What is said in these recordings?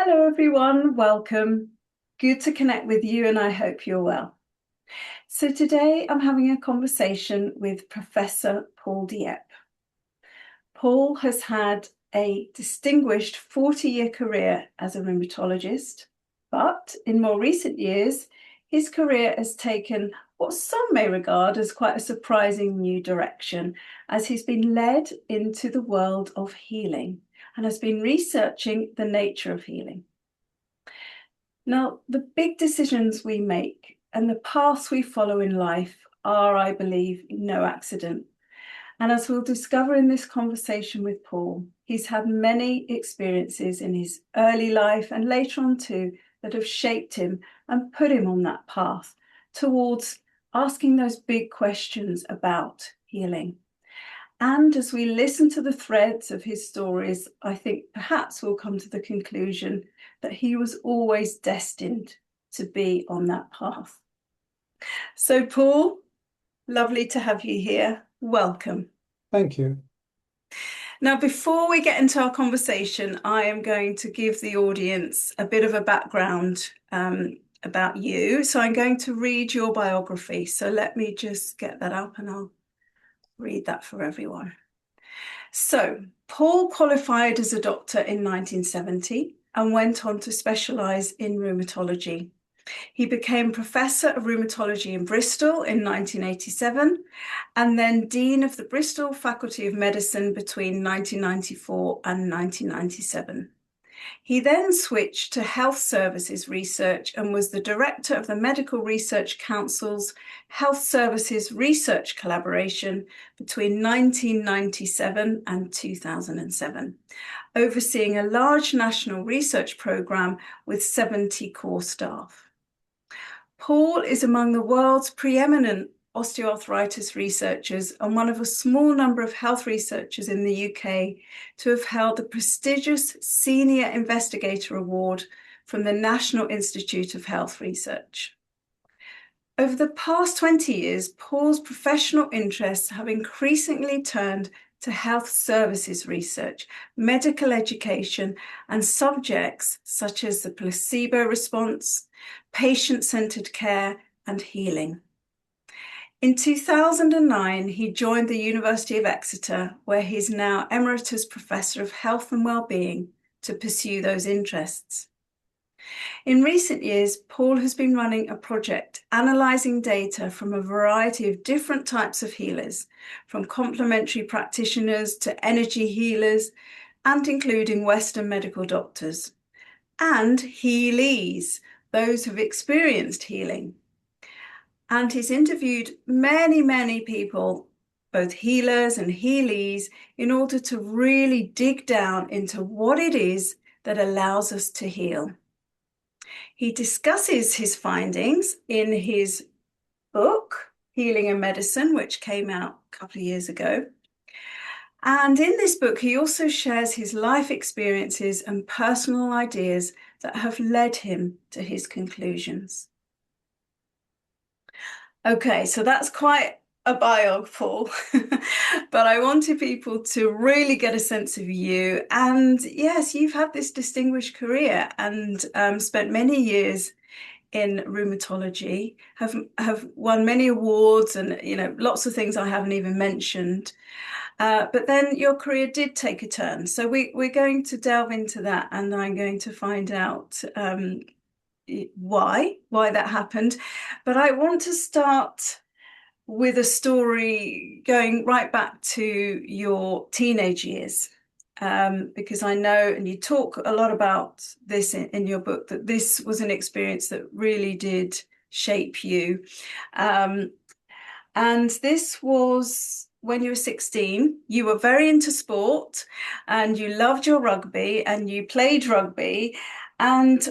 Hello, everyone. Welcome. Good to connect with you, and I hope you're well. So, today I'm having a conversation with Professor Paul Dieppe. Paul has had a distinguished 40-year career as a rheumatologist, but in more recent years, his career has taken what some may regard as quite a surprising new direction, as he's been led into the world of healing and has been researching the nature of healing. Now, the big decisions we make and the paths we follow in life are, I believe, no accident. And as we'll discover in this conversation with Paul, he's had many experiences in his early life and later on too that have shaped him and put him on that path towards asking those big questions about healing. And as we listen to the threads of his stories, I think perhaps we'll come to the conclusion that he was always destined to be on that path. So, Paul, lovely to have you here. Welcome. Thank you. Now, before we get into our conversation, I am going to give the audience a bit of a background about you. So I'm going to read your biography. So let me just get that up and I'll read that for everyone. So, Paul qualified as a doctor in 1970 and went on to specialise in rheumatology. He became Professor of Rheumatology in Bristol in 1987 and then Dean of the Bristol Faculty of Medicine between 1994 and 1997. He then switched to health services research and was the director of the Medical Research Council's Health Services Research Collaboration between 1997 and 2007, overseeing a large national research programme with 70 core staff. Paul is among the world's preeminent osteoarthritis researchers and one of a small number of health researchers in the UK to have held the prestigious Senior Investigator Award from the National Institute of Health Research. Over the past 20 years, Paul's professional interests have increasingly turned to health services research, medical education, and subjects such as the placebo response, patient-centered care, and healing. In 2009, he joined the University of Exeter, where he's now Emeritus Professor of Health and Wellbeing, to pursue those interests. In recent years, Paul has been running a project analysing data from a variety of different types of healers, from complementary practitioners to energy healers, and including Western medical doctors, and healees, those who've experienced healing. And he's interviewed many people, both healers and healees, in order to really dig down into what it is that allows us to heal. He discusses his findings in his book, Healing and Medicine, which came out a couple of years ago. And in this book, he also shares his life experiences and personal ideas that have led him to his conclusions. Okay, so that's quite a bio, Paul, but I wanted people to really get a sense of you. And yes, you've had this distinguished career and spent many years in rheumatology, have won many awards and lots of things I haven't even mentioned. But then your career did take a turn. So we're going to delve into that, and I'm going to find out why that happened. But I want to start with a story going right back to your teenage years, because I know, and you talk a lot about this in your book, that this was an experience that really did shape you. And this was when you were 16. You were very into sport and you loved your rugby and you played rugby. And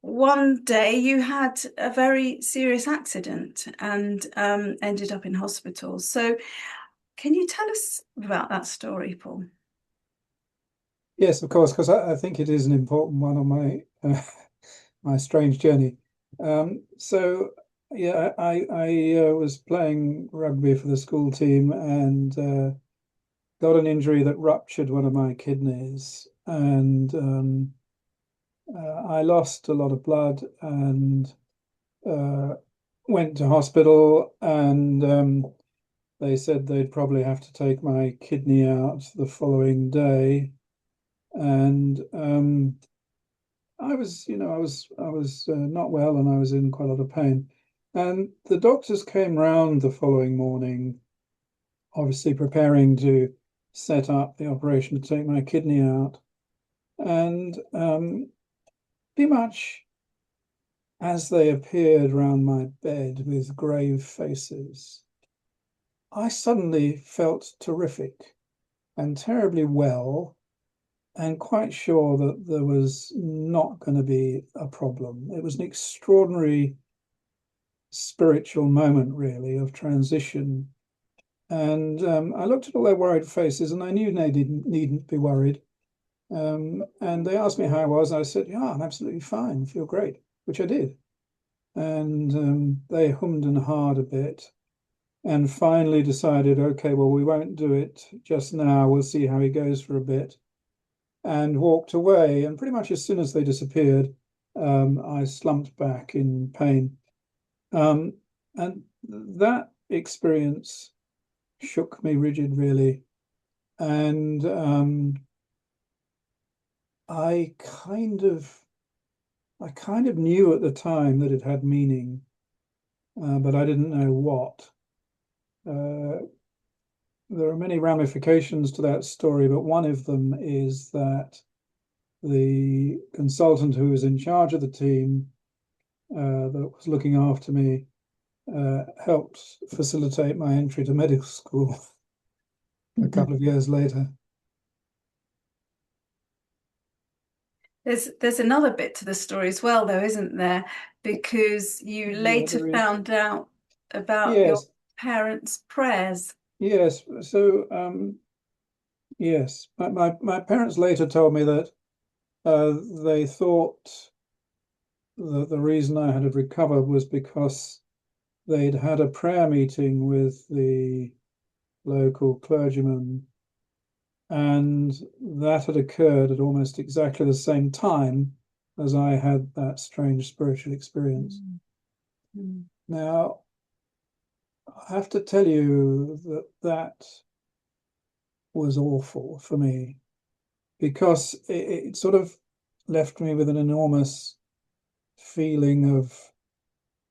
one day you had a very serious accident and ended up in hospital. So can you tell us about that story, Paul? Yes, of course, because I think it is an important one on my my strange journey. So yeah, I was playing rugby for the school team and got an injury that ruptured one of my kidneys, and I lost a lot of blood and uh, went to hospital, and they said they'd probably have to take my kidney out the following day. And I was not well, and I was in quite a lot of pain. And the doctors came round the following morning, obviously preparing to set up the operation to take my kidney out. And pretty much as they appeared round my bed with grave faces, I suddenly felt terrific and terribly well, and quite sure that there was not going to be a problem. It was an extraordinary spiritual moment, really, of transition. And I looked at all their worried faces, and I knew they needn't be worried. And they asked me how I was. I said, "Yeah, I'm absolutely fine, feel great," which I did. And they hummed and hawed a bit, and finally decided, okay, well, we won't do it just now. We'll see how he goes for a bit, and walked away. And pretty much as soon as they disappeared, I slumped back in pain. Um, and that experience shook me rigid, really. And I kind of, I kind of knew at the time that it had meaning, but I didn't know what. Uh, there are many ramifications to that story, but one of them is that the consultant who was in charge of the team that was looking after me helped facilitate my entry to medical school a couple of years later. There's another bit to the story as well, though, isn't there? Because you Yeah, later there is. found out about your Yes, parents' prayers. yes. So, yes, my parents later told me that they thought that the reason I had recovered was because they'd had a prayer meeting with the local clergyman, and that had occurred at almost exactly the same time as I had that strange spiritual experience. Mm, mm, Now, I have to tell you that that was awful for me because it sort of left me with an enormous feeling of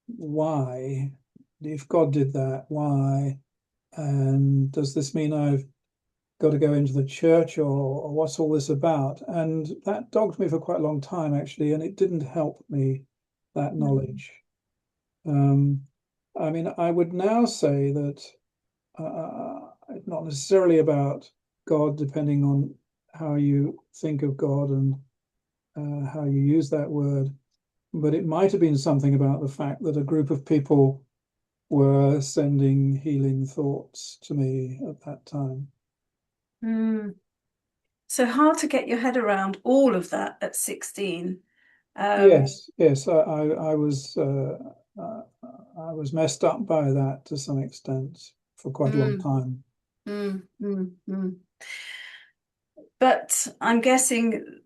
why, if God did that, why? And does this mean I've got to go into the church, or what's all this about? And that dogged me for quite a long time, actually, and it didn't help me, that mm, knowledge. Um, I mean, I would now say that it's not necessarily about God, depending on how you think of God and how you use that word, but it might have been something about the fact that a group of people were sending healing thoughts to me at that time. mm. So hard to get your head around all of that at 16. Um, Yes, yes, uh, I was messed up by that to some extent for quite a long mm, time. mm. But I'm guessing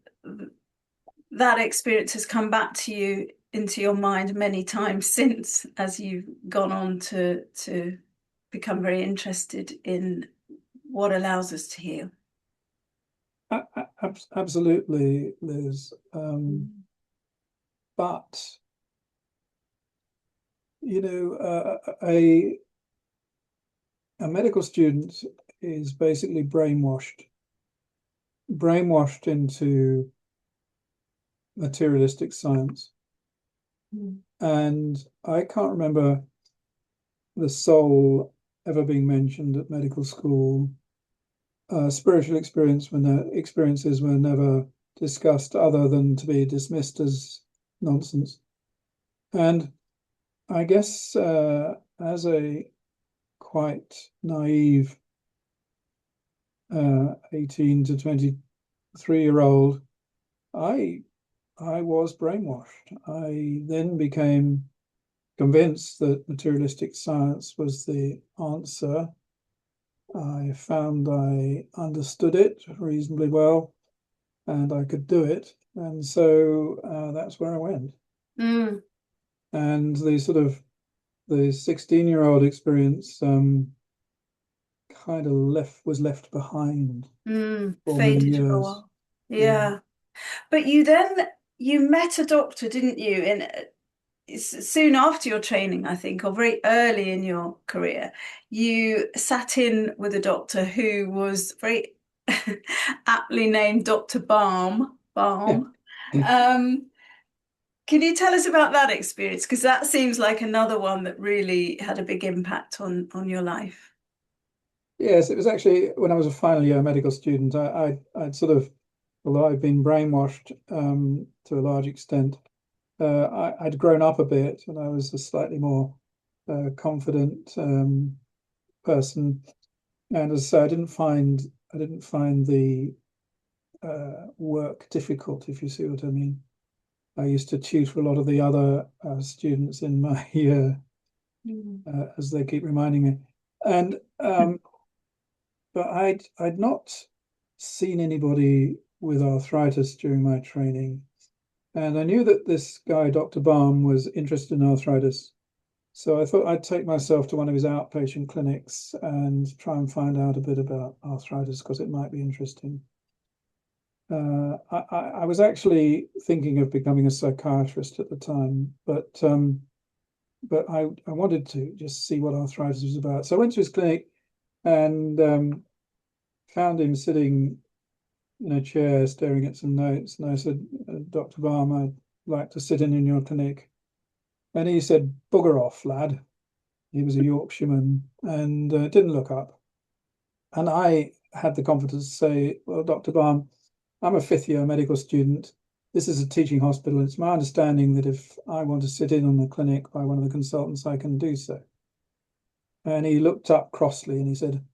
that experience has come back to you into your mind many times since, as you've gone on to become very interested in what allows us to heal. Absolutely, Liz. Mm. But a medical student is basically brainwashed into materialistic science. Mm. And I can't remember the soul ever being mentioned at medical school. Spiritual experiences were never discussed other than to be dismissed as nonsense. And I guess as a quite naive 18 to 23-year-old, I I was brainwashed. I then became convinced that materialistic science was the answer. I found I understood it reasonably well, and I could do it. And so that's where I went. Mm, And the 16-year-old experience kind of was left behind for many faded for a years. while. Yeah. Yeah. But you met a doctor, didn't you? Soon after your training, I think, or very early in your career, you sat in with a doctor who was very aptly named Dr. Balm. Balm. Um, can you tell us about that experience? Because that seems like another one that really had a big impact on your life. Yes, it was actually when I was a final year medical student. I'd sort of, although I'd been brainwashed to a large extent, I'd grown up a bit, and I was a slightly more confident person. And as I say, I didn't find the work difficult, if you see what I mean. I used to tutor a lot of the other students in my year, Mm. as they keep reminding me. And but I'd not seen anybody with arthritis during my training, and I knew that this guy, Dr. Baum, was interested in arthritis. So I thought I'd take myself to one of his outpatient clinics and try and find out a bit about arthritis because it might be interesting. I was actually thinking of becoming a psychiatrist at the time, but I wanted to just see what arthritis was about. So I went to his clinic and found him sitting in a chair staring at some notes. And I said, Dr. Baum, I'd like to sit in your clinic. And he said, bugger off, lad. He was a Yorkshireman and didn't look up. And I had the confidence to say, well, Dr. Baum, I'm a fifth year medical student. This is a teaching hospital. It's my understanding that if I want to sit in on the clinic by one of the consultants, I can do so. And he looked up crossly and he said,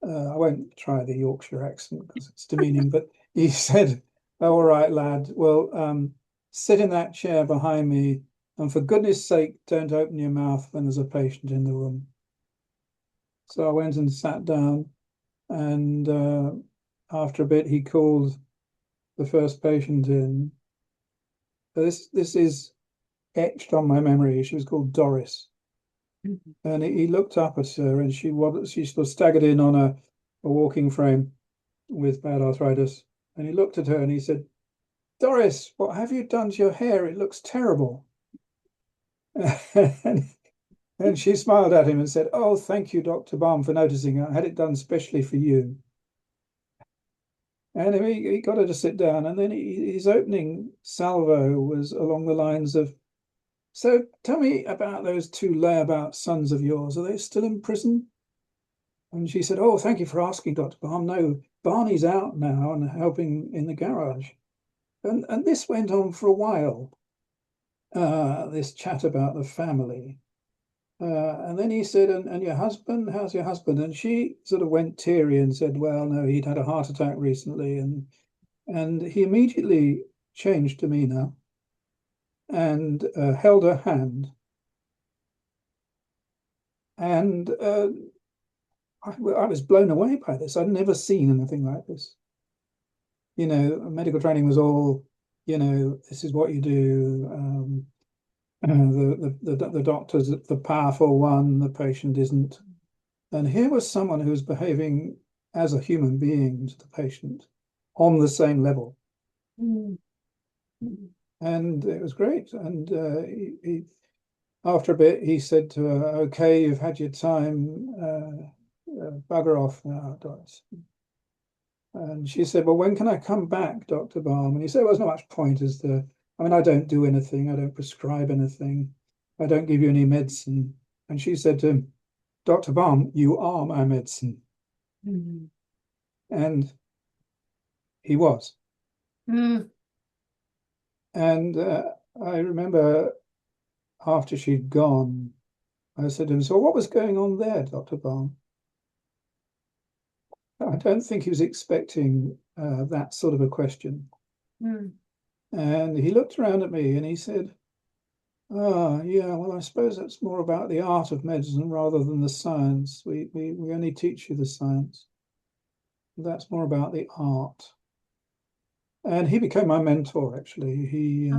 I won't try the Yorkshire accent because it's demeaning, but he said, oh, all right, lad, well, sit in that chair behind me, and for goodness sake, don't open your mouth when there's a patient in the room. So I went and sat down, and after a bit, he called the first patient in. This is etched on my memory. She was called Doris, and he looked up at her, and she sort of staggered in on a walking frame with bad arthritis, and he looked at her and he said, Doris, what have you done to your hair? It looks terrible. and, and she smiled at him and said, oh, thank you, Dr. Baum, for noticing. I had it done specially for you. And he got her to sit down, and then his opening salvo was along the lines of, so tell me about those two layabout sons of yours. Are they still in prison? And she said, oh, thank you for asking, Dr. Baum. No, Barney's out now and helping in the garage. And this went on for a while, this chat about the family. And then he said, and your husband, how's your husband? And she sort of went teary and said, well, no, he'd had a heart attack recently. And he immediately changed demeanor and held her hand. And I was blown away by this. I'd never seen anything like this. Medical training was all, this is what you do. The doctor's the powerful one, the patient isn't. And here was someone who was behaving as a human being to the patient on the same level. Mm. And it was great. And after a bit, he said to her, okay, you've had your time, bugger off now, Doris. And she said, well, when can I come back, Dr. Balm? And he said, well, there's not much point, is there? I mean, I don't do anything. I don't prescribe anything. I don't give you any medicine. And she said to him, Dr. Balm, you are my medicine. Mm. And he was. Mm. And I remember after she'd gone, I said to him, so what was going on there, Dr. Balm? I don't think he was expecting that sort of a question. Mm. And he looked around at me and he said, ah, yeah, well, I suppose that's more about the art of medicine rather than the science. We only teach you the science. That's more about the art. And he became my mentor, actually.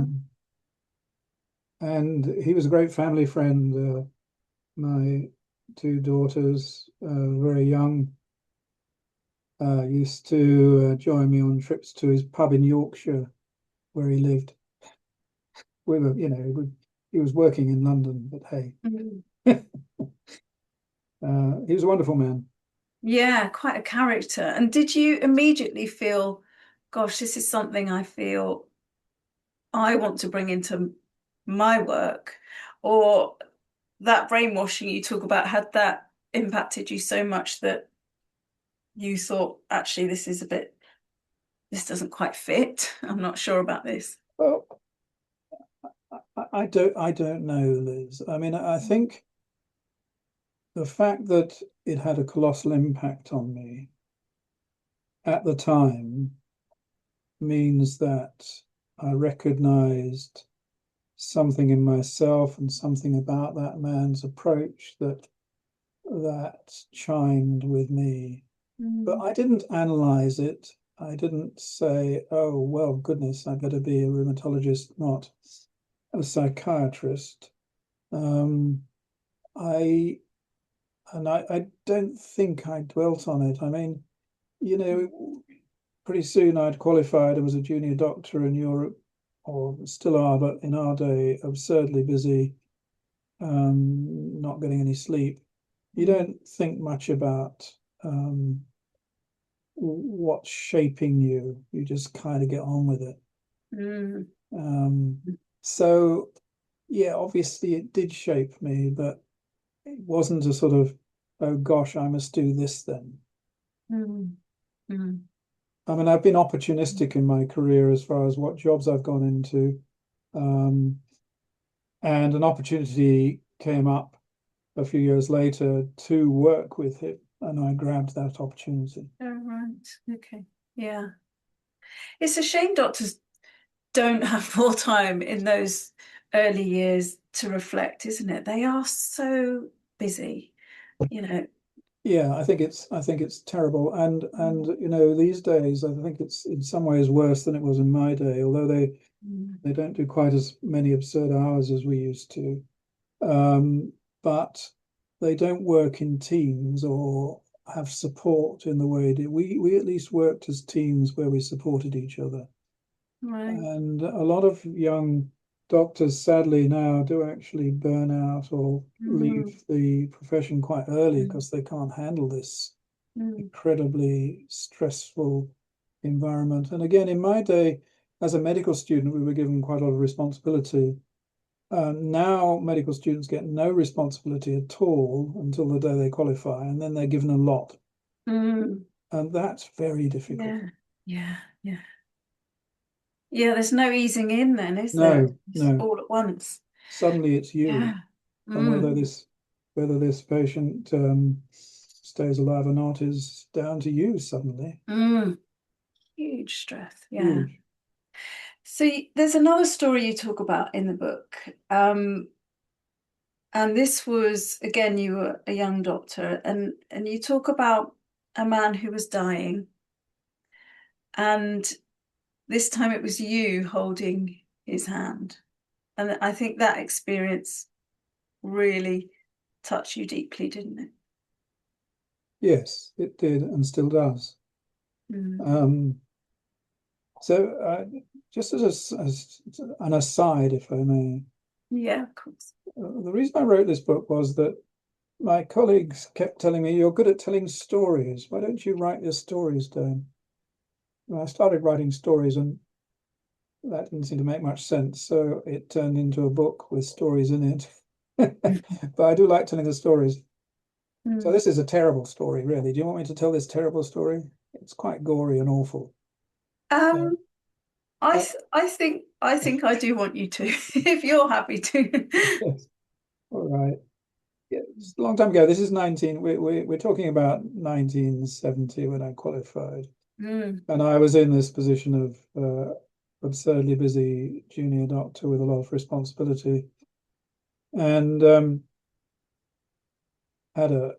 And he was a great family friend. My two daughters, very young, used to join me on trips to his pub in Yorkshire where he lived. We were, he was working in London, but hey, Mm. he was a wonderful man. Yeah, quite a character. And did you immediately feel, gosh, this is something I feel I want to bring into my work? Or that brainwashing you talk about, had that impacted you so much that you thought, actually, this doesn't quite fit. I'm not sure about this. Well, I don't know, Liz. I mean, I think the fact that it had a colossal impact on me at the time means that I recognized something in myself and something about that man's approach that chimed with me. But Mm, I didn't analyze it. I didn't say, oh, well, goodness, I better be a rheumatologist, not a psychiatrist. Um, I I don't think I dwelt on it. I mean, pretty soon I'd qualified. I was a junior doctor in Europe, or still are, but in our day, absurdly busy, not getting any sleep. You mm, don't think much about what's shaping you. You just kind of get on with it. mm, Um, so, yeah, obviously it did shape me, but it wasn't a sort of, oh gosh, I must do this then. mm, mm, I mean, I've been opportunistic in my career as far as what jobs I've gone into. Um, and an opportunity came up a few years later to work with him, and I grabbed that opportunity. oh, right. Okay. Yeah. It's a shame doctors don't have more time in those early years to reflect, isn't it? They are so busy, you know. Yeah, I think it's terrible, and Mm, these days I think it's in some ways worse than it was in my day. Although mm, they don't do quite as many absurd hours as we used to, um, but they don't work in teams or have support in the way that we at least worked as teams where we supported each other. right. And a lot of young doctors, sadly, now do actually burn out or Mm, leave the profession quite early mm, because they can't handle this mm, incredibly stressful environment. And again, in my day, as a medical student, we were given quite a lot of responsibility. Now, medical students get no responsibility at all until the day they qualify, and then they're given a lot. mm. And that's very difficult. Yeah, yeah, yeah. Yeah, there's no easing in then, is there? No, It's no. all at once. Suddenly it's you. Yeah. And whether Mm, this patient stays alive or not is down to you suddenly. mm. Huge stress. Yeah. Huge. So there's another story you talk about in the book. And this was, again, you were a young doctor, and you talk about a man who was dying. And this time it was you holding his hand. And I think that experience really touched you deeply, didn't it? Yes, it did and still does. Mm. Um, so just as an aside, if I may, Yeah, of course. the reason I wrote this book was that my colleagues kept telling me, "You're good at telling stories. Why don't you write your stories down?" And I started writing stories, and that didn't seem to make much sense. So it turned into a book with stories in it. But I do like telling the stories. So Mm. this is a terrible story, really. Do you want me to tell this terrible story? It's quite gory and awful. Um, Um, uh, I think I do want you to, if you're happy to. yes. All right. Yeah, it's a long time ago. This is 19. We're talking about 1970 when I qualified, Mm, and I was in this position of absurdly busy junior doctor with a lot of responsibility, and had a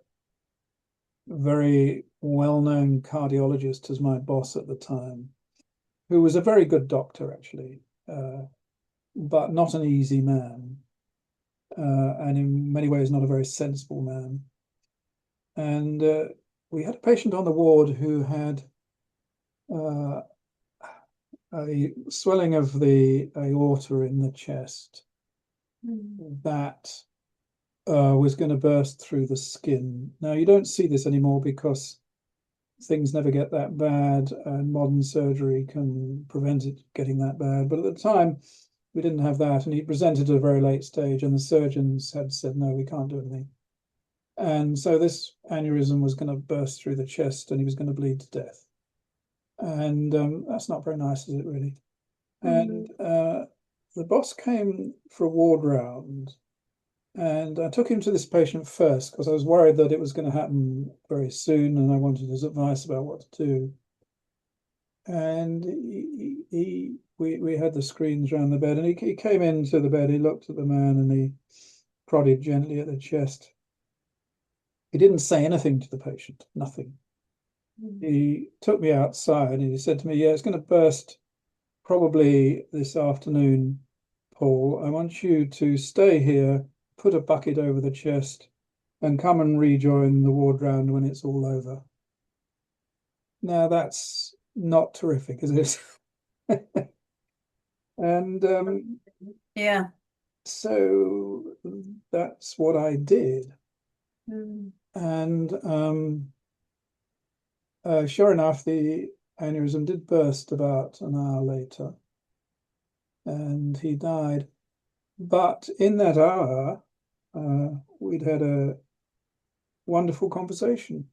very well-known cardiologist as my boss at the time, who was a very good doctor, actually, but not an easy man, and in many ways not a very sensible man. And we had a patient on the ward who had uh, a swelling of the aorta in the chest Mm. that was going to burst through the skin. Now, you don't see this anymore because things never get that bad, and modern surgery can prevent it getting that bad. But at the time, we didn't have that, and he presented at a very late stage, and the surgeons had said, no, we can't do anything. And so this aneurysm was going to burst through the chest, and he was going to bleed to death. And that's not very nice, is it really? And Mm. the boss came for a ward round, and I took him to this patient first because I was worried that it was going to happen very soon, and I wanted his advice about what to do. And we had the screens around the bed, and he came into the bed. He looked at the man, and he prodded gently at the chest. He didn't say anything to the patient, nothing. Mm. He took me outside, and he said to me, "Yeah, it's going to burst probably this afternoon, Paul. I want you to stay here, put a bucket over the chest, and come and rejoin the ward round when it's all over." Now that's not terrific, is it? And Yeah. so that's what I did. Mm. And sure enough, the aneurysm did burst about an hour later, and he died. But in that hour, we'd had a wonderful conversation.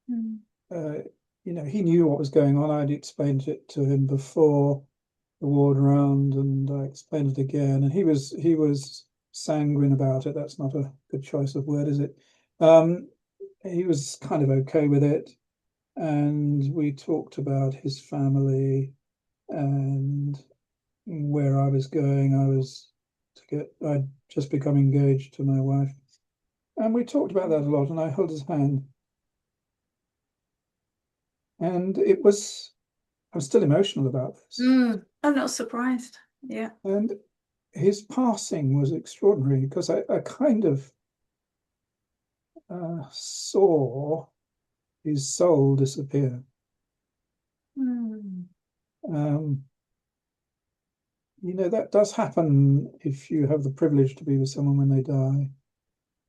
Mm. Uh, he knew what was going on. I'd explained it to him before the ward round, and I explained it again, and he was sanguine about it. That's not a good choice of word, is it? Um, he was kind of okay with it, and we talked about his family and where I was going. I'd just become engaged to my wife, and we talked about that a lot. And I held his hand, and I'm still emotional about this. Mm. I'm not surprised. Yeah. And his passing was extraordinary because I kind of saw his soul disappear. Mm. Um, that does happen if you have the privilege to be with someone when they die,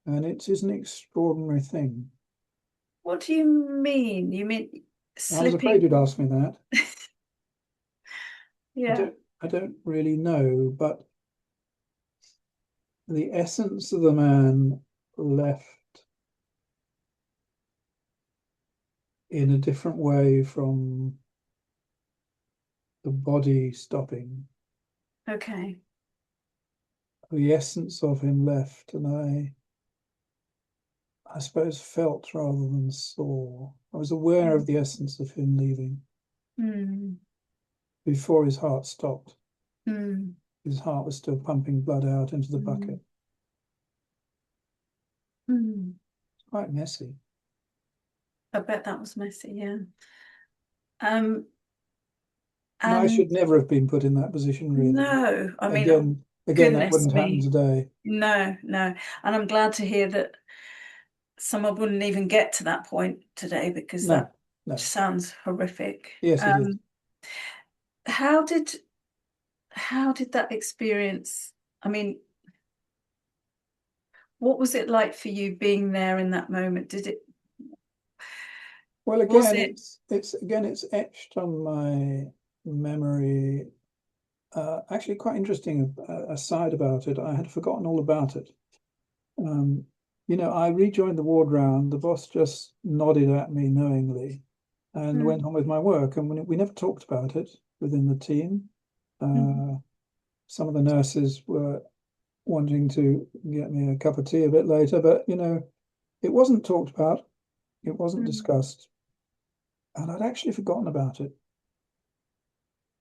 and it is an extraordinary thing. What do you mean? You mean I was afraid slipping? you'd ask me that. I Yeah. don't, I don't really know, but the essence of the man left in a different way from the body stopping. Okay. The essence of him left, and I suppose felt rather than saw. I was aware of the essence of him leaving Mm. before his heart stopped. Mm. His heart was still pumping blood out into the Mm. bucket. Mm. Quite messy. I bet that was messy, yeah. Um, And I and should never have been put in that position, really. no, I mean, oh, Again, that goodness wouldn't happen me. today. No, no. And I'm glad to hear that someone wouldn't even get to that point today because No, that no. sounds horrific. Yes, it is. How did that experience? I mean, what was it like for you being there in that moment? Well, Was again, it? it's etched on my memory. Actually, quite interesting aside about it. I had forgotten all about it. Um, I rejoined the ward round. The boss just nodded at me knowingly and went Mm. on with my work. And we never talked about it within the team. Mm. Uh, some of the nurses were wanting to get me a cup of tea a bit later, but it wasn't talked about. It wasn't Mm. discussed, and I'd actually forgotten about it.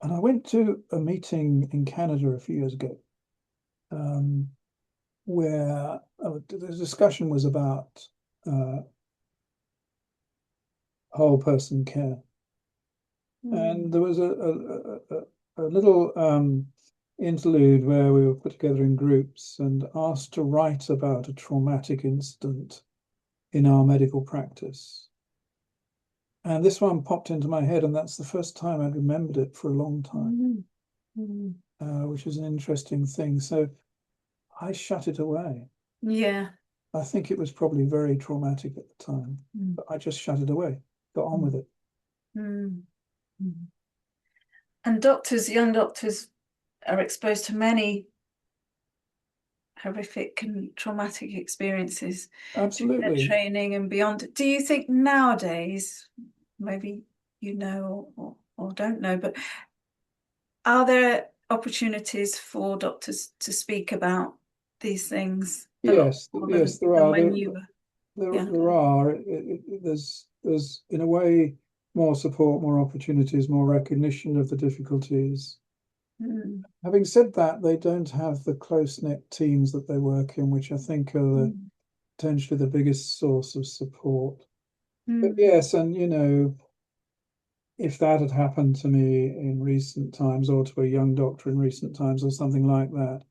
And I went to a meeting in Canada a few years ago, um, where the discussion was about uh, whole person care. Mm. And there was a little interlude where we were put together in groups and asked to write about a traumatic incident in our medical practice. And this one popped into my head, and that's the first time I'd remembered it for a long time, Mm. Mm. which is an interesting thing. So I shut it away. Yeah. I think it was probably very traumatic at the time, Mm. but I just shut it away, got on Mm. with it. Mm. Mm. And doctors, young doctors, are exposed to many horrific and traumatic experiences through their Absolutely. training and beyond. Do you think nowadays, maybe you know or don't know, but are there opportunities for doctors to speak about these things a lot Yes, more yes, there than are. when you were young? There are. There's in a way more support, more opportunities, more recognition of the difficulties. Mm. Having said that, they don't have the close-knit teams that they work in, which I think are Mm. potentially the biggest source of support. But Mm. yes, and if that had happened to me in recent times or to a young doctor in recent times or something like that,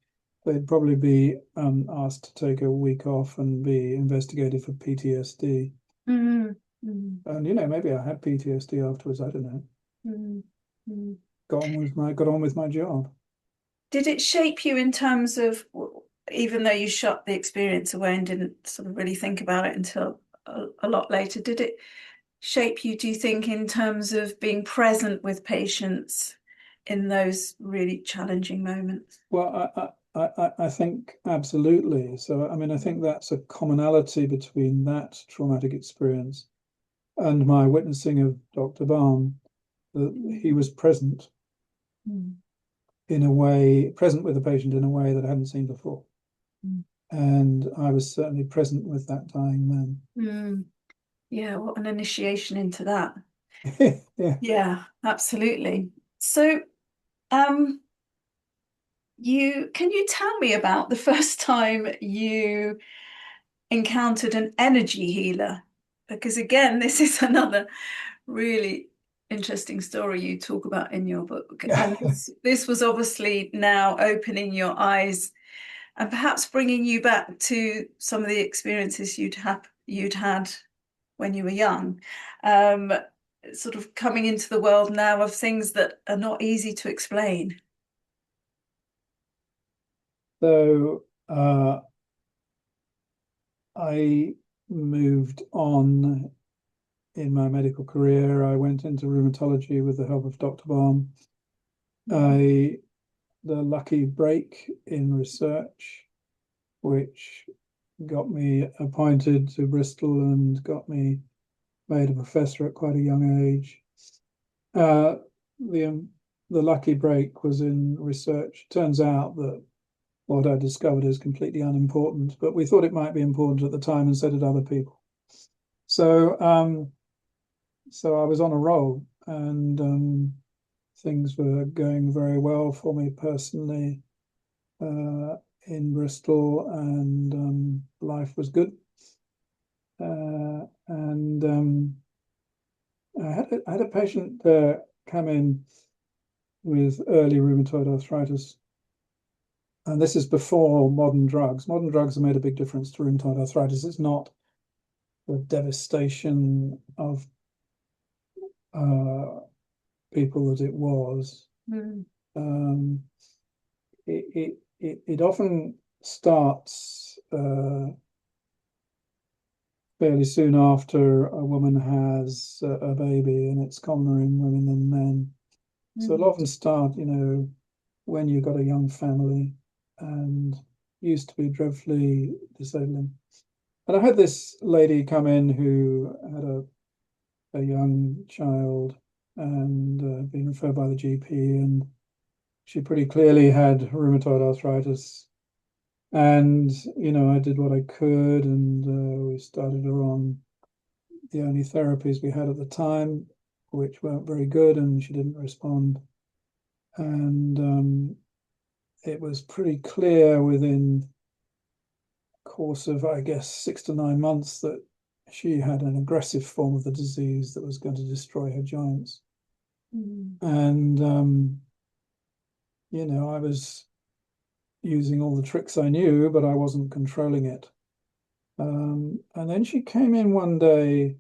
they'd probably be asked to take a week off and be investigated for PTSD. Mm. Mm. And maybe I had PTSD afterwards. I don't know. Mm. Mm. Got on with my job. Did it shape you in terms of, even though you shut the experience away and didn't sort of really think about it until a lot later, did it shape you, do you think, in terms of being present with patients in those really challenging moments? Well, I think absolutely. So, I mean, I think that's a commonality between that traumatic experience and my witnessing of Dr. Baum, that he Mm. was present Mm. in a way, present with the patient in a way that I hadn't seen before. Mm. And I was certainly present with that dying man. Mm. Yeah, what an initiation into that. Yeah. Yeah, absolutely. So, um, you can you tell me about the first time you encountered an energy healer? Because again, this is another really interesting story you talk about in your book. And this was obviously now opening your eyes and perhaps bringing you back to some of the experiences you'd had when you were young. Um, Sort of coming into the world now of things that are not easy to explain. So, I moved on in my medical career. I went into rheumatology with the help of Dr. Baum. Mm. I the lucky break in research, which got me appointed to Bristol and got me made a professor at quite a young age. Uh, the the lucky break was in research. Turns out that what I discovered is completely unimportant, but we thought it might be important at the time, and so did other people. So so I was on a roll, and things were going very well for me personally in Bristol, and life was good. And I had a patient come in with early rheumatoid arthritis, and this is before modern drugs. Modern drugs have made a big difference to rheumatoid arthritis. It's not the devastation of uh, people that it was. Mm. Um, it often starts fairly soon after a woman has a baby, and it's commoner in women than men. So it'll Mm. often start, when you've got a young family and used to be dreadfully disabling. And I had this lady come in who had a young child and been referred by the GP, and she pretty clearly had rheumatoid arthritis. And, I did what I could, and we started her on the only therapies we had at the time, which weren't very good, and she didn't respond. And it was pretty clear within a course of, I guess, 6 to 9 months that she had an aggressive form of the disease that was going to destroy her joints. Mm. And, I was using all the tricks I knew, but I wasn't controlling it. And then she came in one day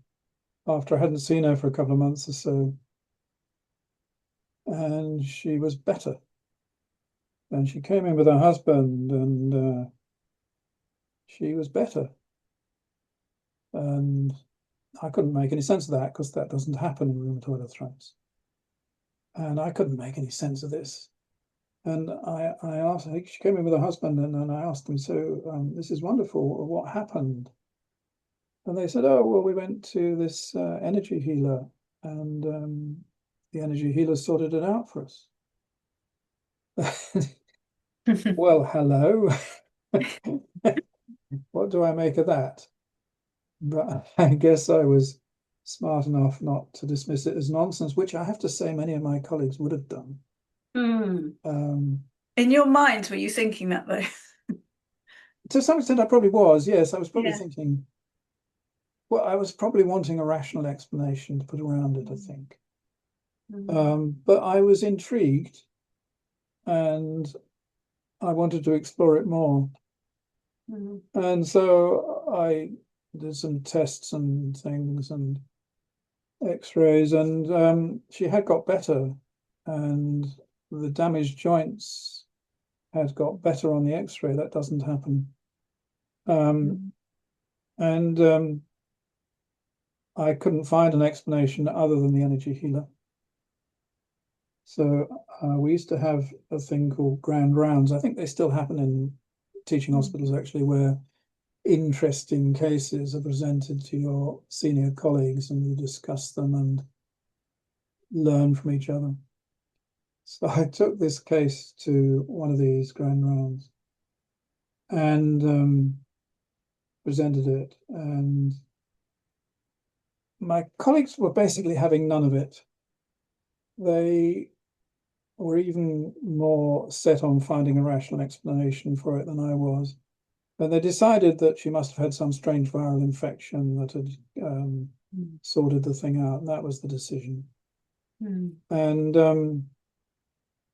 after I hadn't seen her for a couple of months or so, and she was better. And she came in with her husband, and she was better. And I couldn't make any sense of that because that doesn't happen in rheumatoid arthritis. And I couldn't make any sense of this. And I asked, I think she came in with her husband, and I asked them, so this is wonderful. What happened? And they said, oh, well, we went to this energy healer, and the energy healer sorted it out for us. Well, hello. What do I make of that? But I guess I was smart enough not to dismiss it as nonsense, which I have to say many of my colleagues would have done. Mm. Um, In your mind, were you thinking that though? to some extent, I probably was. Yes, I was probably Yeah. thinking, well, I was probably wanting a rational explanation to put around it, I Mm. think. Mm. But I was intrigued and I wanted to explore it more. Mm. And so I did some tests and things and x-rays, and she had got better, and the damaged joints had got better on the x-ray. That doesn't happen. Um, Mm. and I couldn't find an explanation other than the energy healer. So we used to have a thing called grand rounds. I think they still happen in teaching Mm. hospitals actually, where interesting cases are presented to your senior colleagues and you discuss them and learn from each other. So I took this case to one of these grand rounds and presented it. And my colleagues were basically having none of it. They were even more set on finding a rational explanation for it than I was. But they decided that she must have had some strange viral infection that had Mm. sorted the thing out. And that was the decision. Mm. And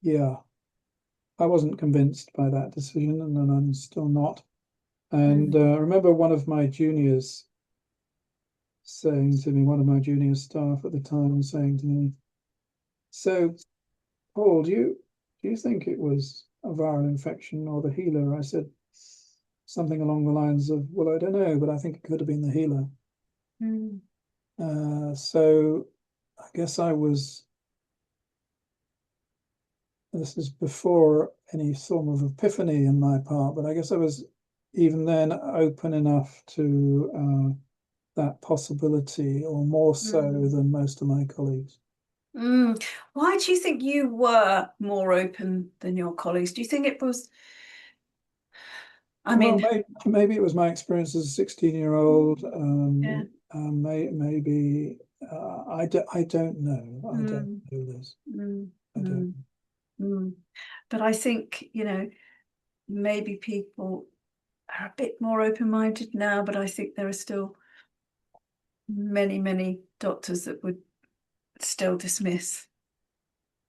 yeah, I wasn't convinced by that decision, and I'm still not. And Mm. I remember one of my juniors saying to me, one of my junior staff at the time saying to me, so Paul, do you think it was a viral infection or the healer? I said something along the lines of, well, I don't know, but I think it could have been the healer. Mm. So I guess this is before any form of epiphany in my part, but I guess I was even then open enough to that possibility, or more so Mm. than most of my colleagues. Mm. Why do you think you were more open than your colleagues? Do you think it was, I Well, mean, maybe it was my experience as a 16-year-old. yeah. Maybe I don't know. I don't Mm. know this. Mm. I don't. Mm. Mm. But I think, maybe people are a bit more open-minded now, but I think there are still many, many doctors that would still dismiss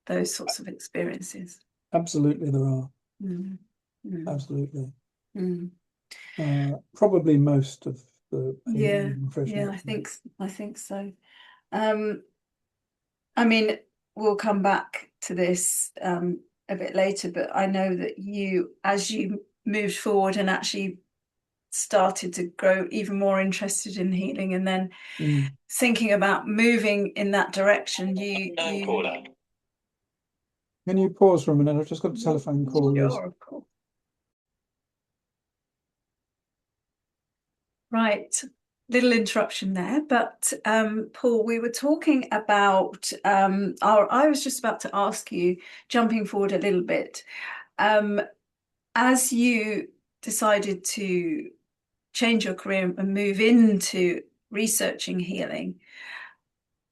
those sorts of experiences. Absolutely, there are. Mm. Mm. Absolutely. Mm. Probably most of the Yeah, healing profession, yeah, actually. I think so. Um, I mean, we'll come back to this a bit later, but I know that you, as you moved forward and actually started to grow even more interested in healing, and then Mm. thinking about moving in that direction, Can you pause for a minute? I've just got a telephone call, Liz. sure, of course. Right. Little interruption there, but Paul, we were talking about I was just about to ask you, jumping forward a little bit, um, as you decided to change your career and move into researching healing,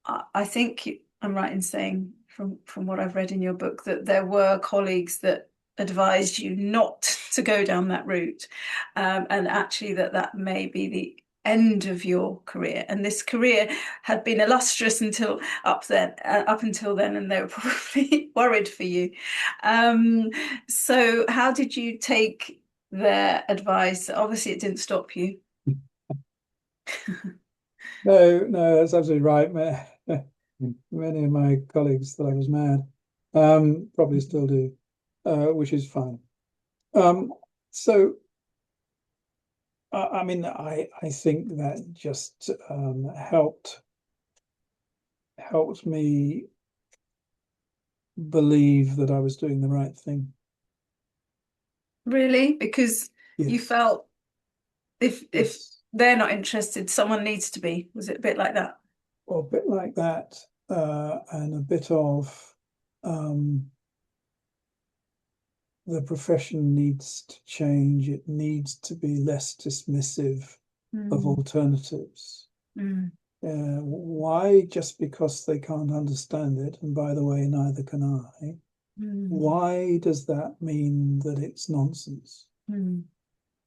I think I'm right in saying from what I've read in your book that there were colleagues that advised you not to go down that route, and actually that may be end of your career, and this career had been illustrious until up until then, and they were probably worried for you. Um, so how did you take their advice? Obviously, it didn't stop you. No, no, that's absolutely right. Many of my colleagues thought I was mad. Probably still do, which is fine. Um, so I mean, I think that just helped me believe that I was doing the right thing. Really? Because you Yes, felt if yes, they're not interested, someone needs to be. Was it a bit like that? or a bit like that, and a bit of um, the profession needs to change. It needs to be less dismissive of Mm, alternatives. mm, Why, just because they can't understand it, and by the way, neither can I, mm, why does that mean that it's nonsense? mm,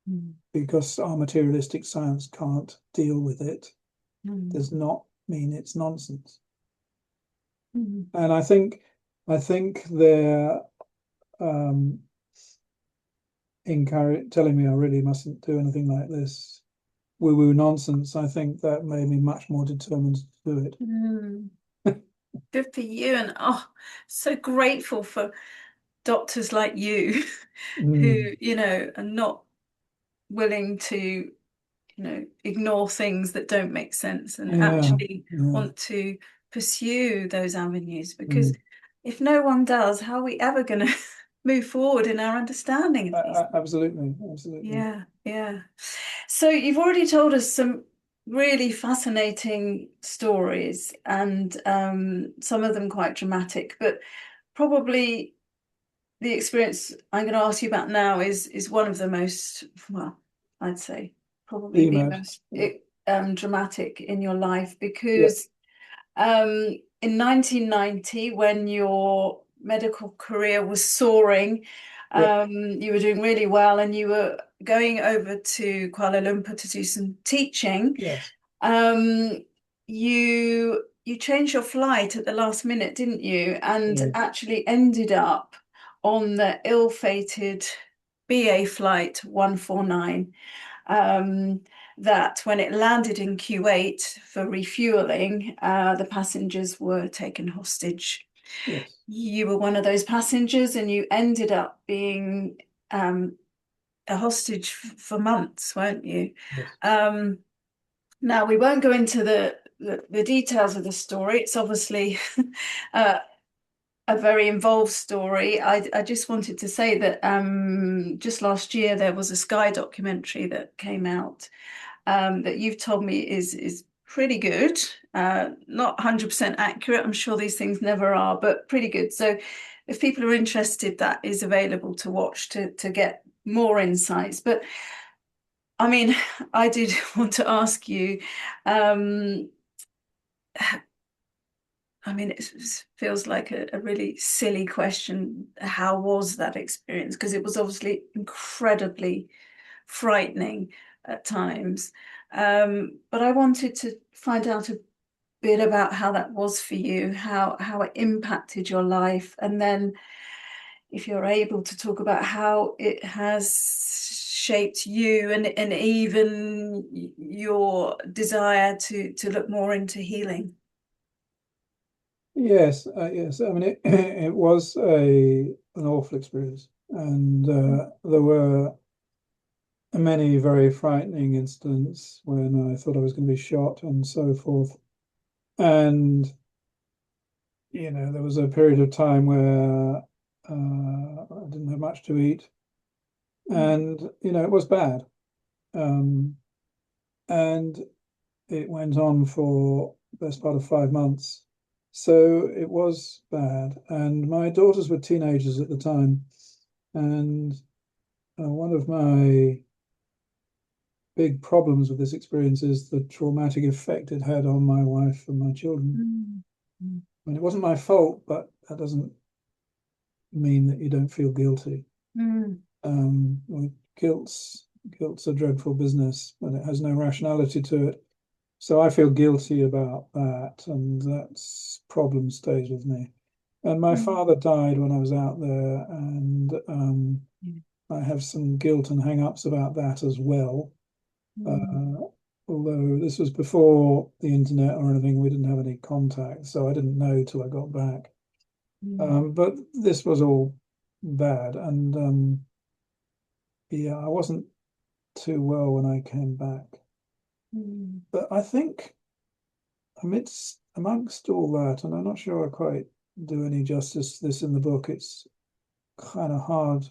mm, Because our materialistic science can't deal with it mm, does not mean it's nonsense. mm. And I think they're um, telling me I really mustn't do anything like this woo-woo nonsense. I think that made me much more determined to do it. Mm. Good for you. And oh, so grateful for doctors like you who, Mm. are not willing to, ignore things that don't make sense and Yeah, actually yeah. want to pursue those avenues. Because Mm. if no one does, how are we ever going to move forward in our understanding of these things? Absolutely, absolutely. Yeah, yeah. So you've already told us some really fascinating stories, and some of them quite dramatic, but probably the experience I'm going to ask you about now is one of the most, well, I'd say probably The the most. most Yeah, dramatic in your life, yeah, because in 1990, when your medical career was soaring, yeah, you were doing really well, and you were going over to Kuala Lumpur to do some teaching. yes, Um, you changed your flight at the last minute, didn't you? And yeah, actually ended up on the ill-fated BA flight 149, um, that when it landed in Kuwait for refueling, the passengers were taken hostage. yes, You were one of those passengers, and you ended up being um, a hostage for months, weren't you? yes. Um, Now, we won't go into the details of the story. It's obviously uh, a very involved story. I just wanted to say that just last year there was a Sky documentary that came out, that you've told me is pretty good. Not 100% accurate. I'm sure these things never are, but pretty good. So if people are interested, that is available to watch to get more insights. But I mean, I did want to ask you, um, I mean, it feels like a really silly question. How was that experience? Because it was obviously incredibly frightening at times. But I wanted to find out a bit about how that was for you, how it impacted your life, and then if you're able to talk about how it has shaped you and even your desire to look more into healing. Yes, yes. I mean, it was an awful experience, and there were many very frightening incidents when I thought I was going to be shot and so forth. And there was a period of time where I didn't have much to eat, and it was bad. Um, and it went on for the best part of 5 months. So it was bad. And my daughters were teenagers at the time. And one of my big problems with this experience is the traumatic effect it had on my wife and my children. Mm, mm, I mean, it wasn't my fault, but that doesn't mean that you don't feel guilty. mm, Well, guilt's guilt's a dreadful business and it has no rationality to it. So I feel guilty about that, and that's problem stays with me. And my Mm, father died when I was out there, and mm, I have some guilt and hang-ups about that as well. mm, Uh, Although this was before the internet or anything, we didn't have any contact, so I didn't know till I got back. mm, But this was all bad, and yeah, I wasn't too well when I came back. mm, But I think amongst all that, and I'm not sure I quite do any justice to this in the book, it's kind of hard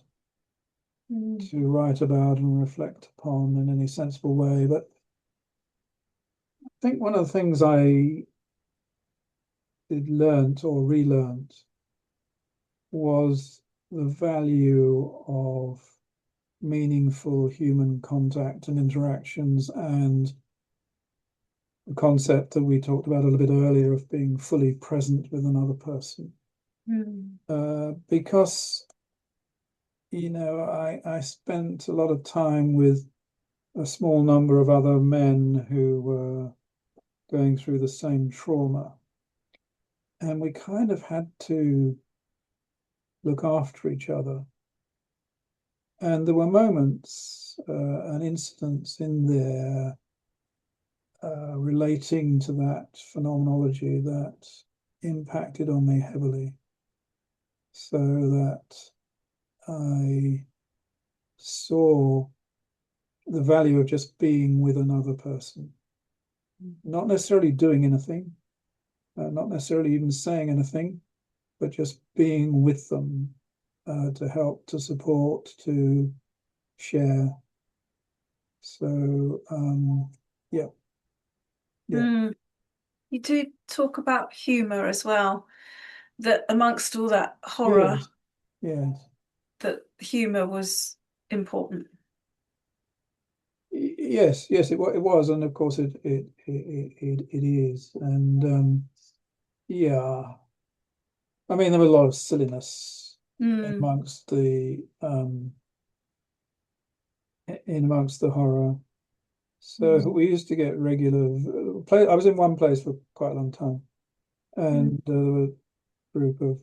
mm, to write about and reflect upon in any sensible way. But I think one of the things I did learnt or relearnt was the value of meaningful human contact and interactions, and the concept that we talked about a little bit earlier of being fully present with another person. mm, Because, I spent a lot of time with a small number of other men who were going through the same trauma. And we kind of had to look after each other. And there were moments and incidents in there relating to that phenomenology that impacted on me heavily, so that I saw the value of just being with another person, not necessarily doing anything, not necessarily even saying anything, but just being with them to help, to support, to share. So, yeah, yeah, mm. You do talk about humor as well, that amongst all that horror, yes, yes. that humor was important. Yes, yes, it was, and of course it is, and yeah, I mean there was a lot of silliness Mm, amongst the in amongst the horror. So mm, we used to get regular play. I was in one place for quite a long time, mm, and there were a group of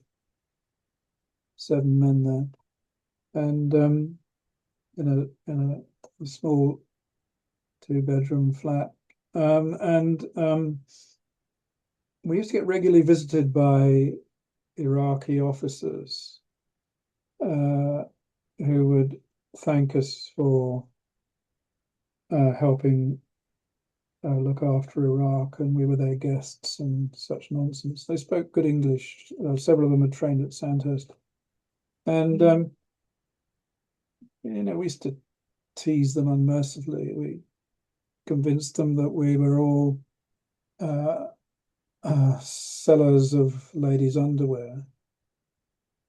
7 men there, and in a small 2-bedroom flat, and we used to get regularly visited by Iraqi officers uh, who would thank us for helping look after Iraq, and we were their guests and such nonsense. They spoke good English. Several of them had trained at Sandhurst, and mm, we used to tease them unmercifully. We convinced them that we were all uh, sellers of ladies' underwear,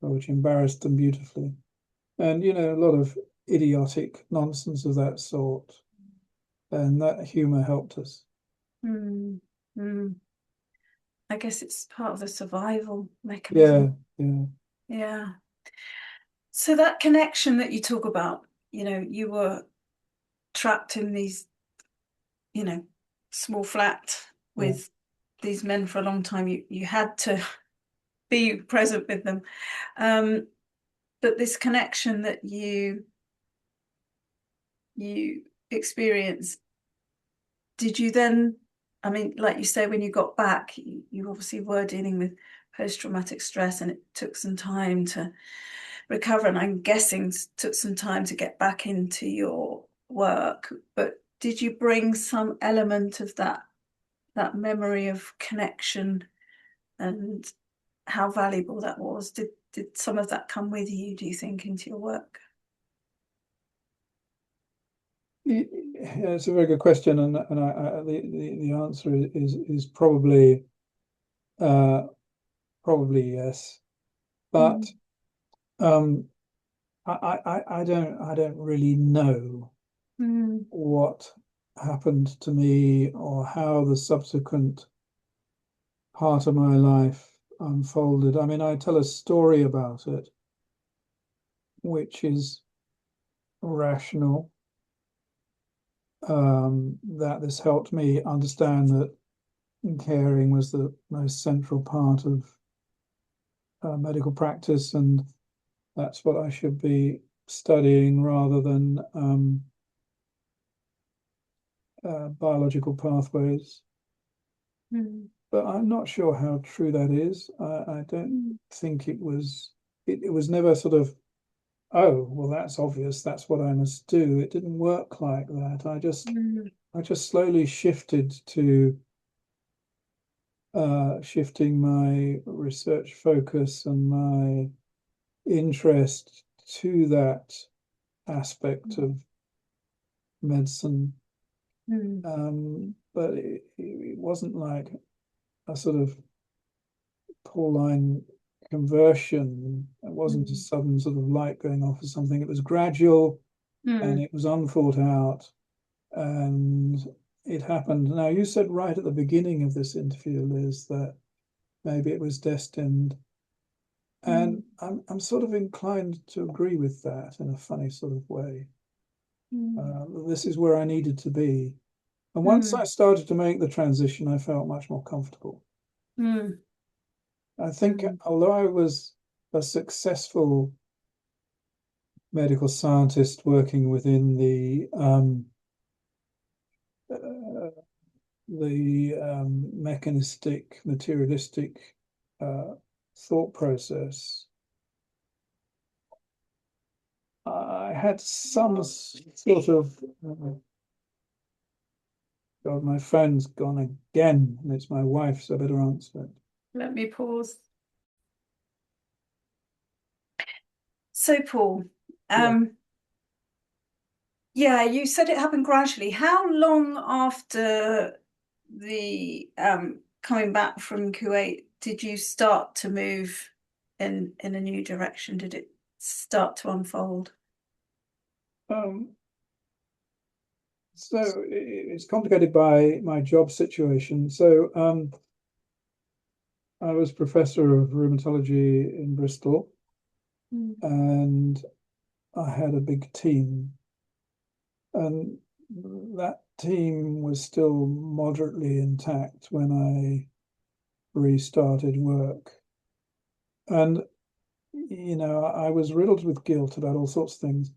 which embarrassed them beautifully. And a lot of idiotic nonsense of that sort. And that humor helped us. mm, mm. I guess it's part of the survival mechanism. Yeah, yeah, Yeah. So that connection that you talk about, you were trapped in these, you know, small flat yeah. with these men for a long time. You had to be present with them. Um, but this connection that you experience, did you then, I mean, like you say, when you got back, you obviously were dealing with post-traumatic stress and it took some time to recover, and I'm guessing took some time to get back into your work. But did you bring some element of that memory of connection and how valuable that was? Did some of that come with you, do you think, into your work? Yeah, it's a very good question, the answer is uh, probably yes. But Mm, um, I don't really know mm, what happened to me or how the subsequent part of my life unfolded. I mean, I tell a story about it, which is rational, that this helped me understand that caring was the most central part of medical practice, and that's what I should be studying rather than biological pathways. Mm. But I'm not sure how true that is. I don't Mm. think it was. It was never sort of, oh, well, that's obvious. That's what I must do. It didn't work like that. Mm. I just slowly shifted to shifting my research focus and my interest to that aspect of medicine. Mm. But it wasn't like a sort of Pauline conversion. It wasn't a Mm. sudden sort of light going off or something. It was gradual and Mm. it was unthought out, and it happened. Now, you said right at the beginning of this interview, Liz, that maybe it was destined. Mm. And I'm sort of inclined to agree with that in a funny sort of way. Mm. This is where I needed to be. And once I Mm. started to make the transition, I felt much more comfortable. Mm. I think Mm. although I was a successful medical scientist working within uh, the mechanistic, materialistic uh, thought process, I had some sort of God, my phone's gone again, and it's my wife, so I better answer it. Let me pause. So, Paul, Yeah. um, yeah, you said it happened gradually. How long after the coming back from Kuwait did you start to move in a new direction? Did it start to unfold? Um, so it's complicated by my job situation. So I was professor of rheumatology in Bristol, Mm. and I had a big team, and that team was still moderately intact when I restarted work. And, I was riddled with guilt about all sorts of things,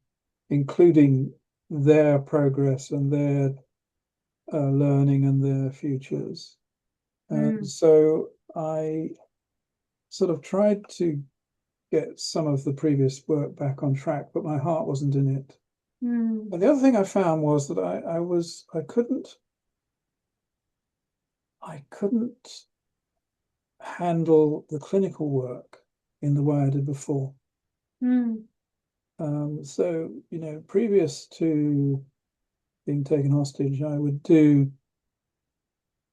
including their progress and their learning and their futures. And Mm. so I sort of tried to get some of the previous work back on track, but my heart wasn't in it. Mm. And the other thing I found was that I couldn't handle the clinical work in the way I did before. Mm. So, previous to being taken hostage, I would do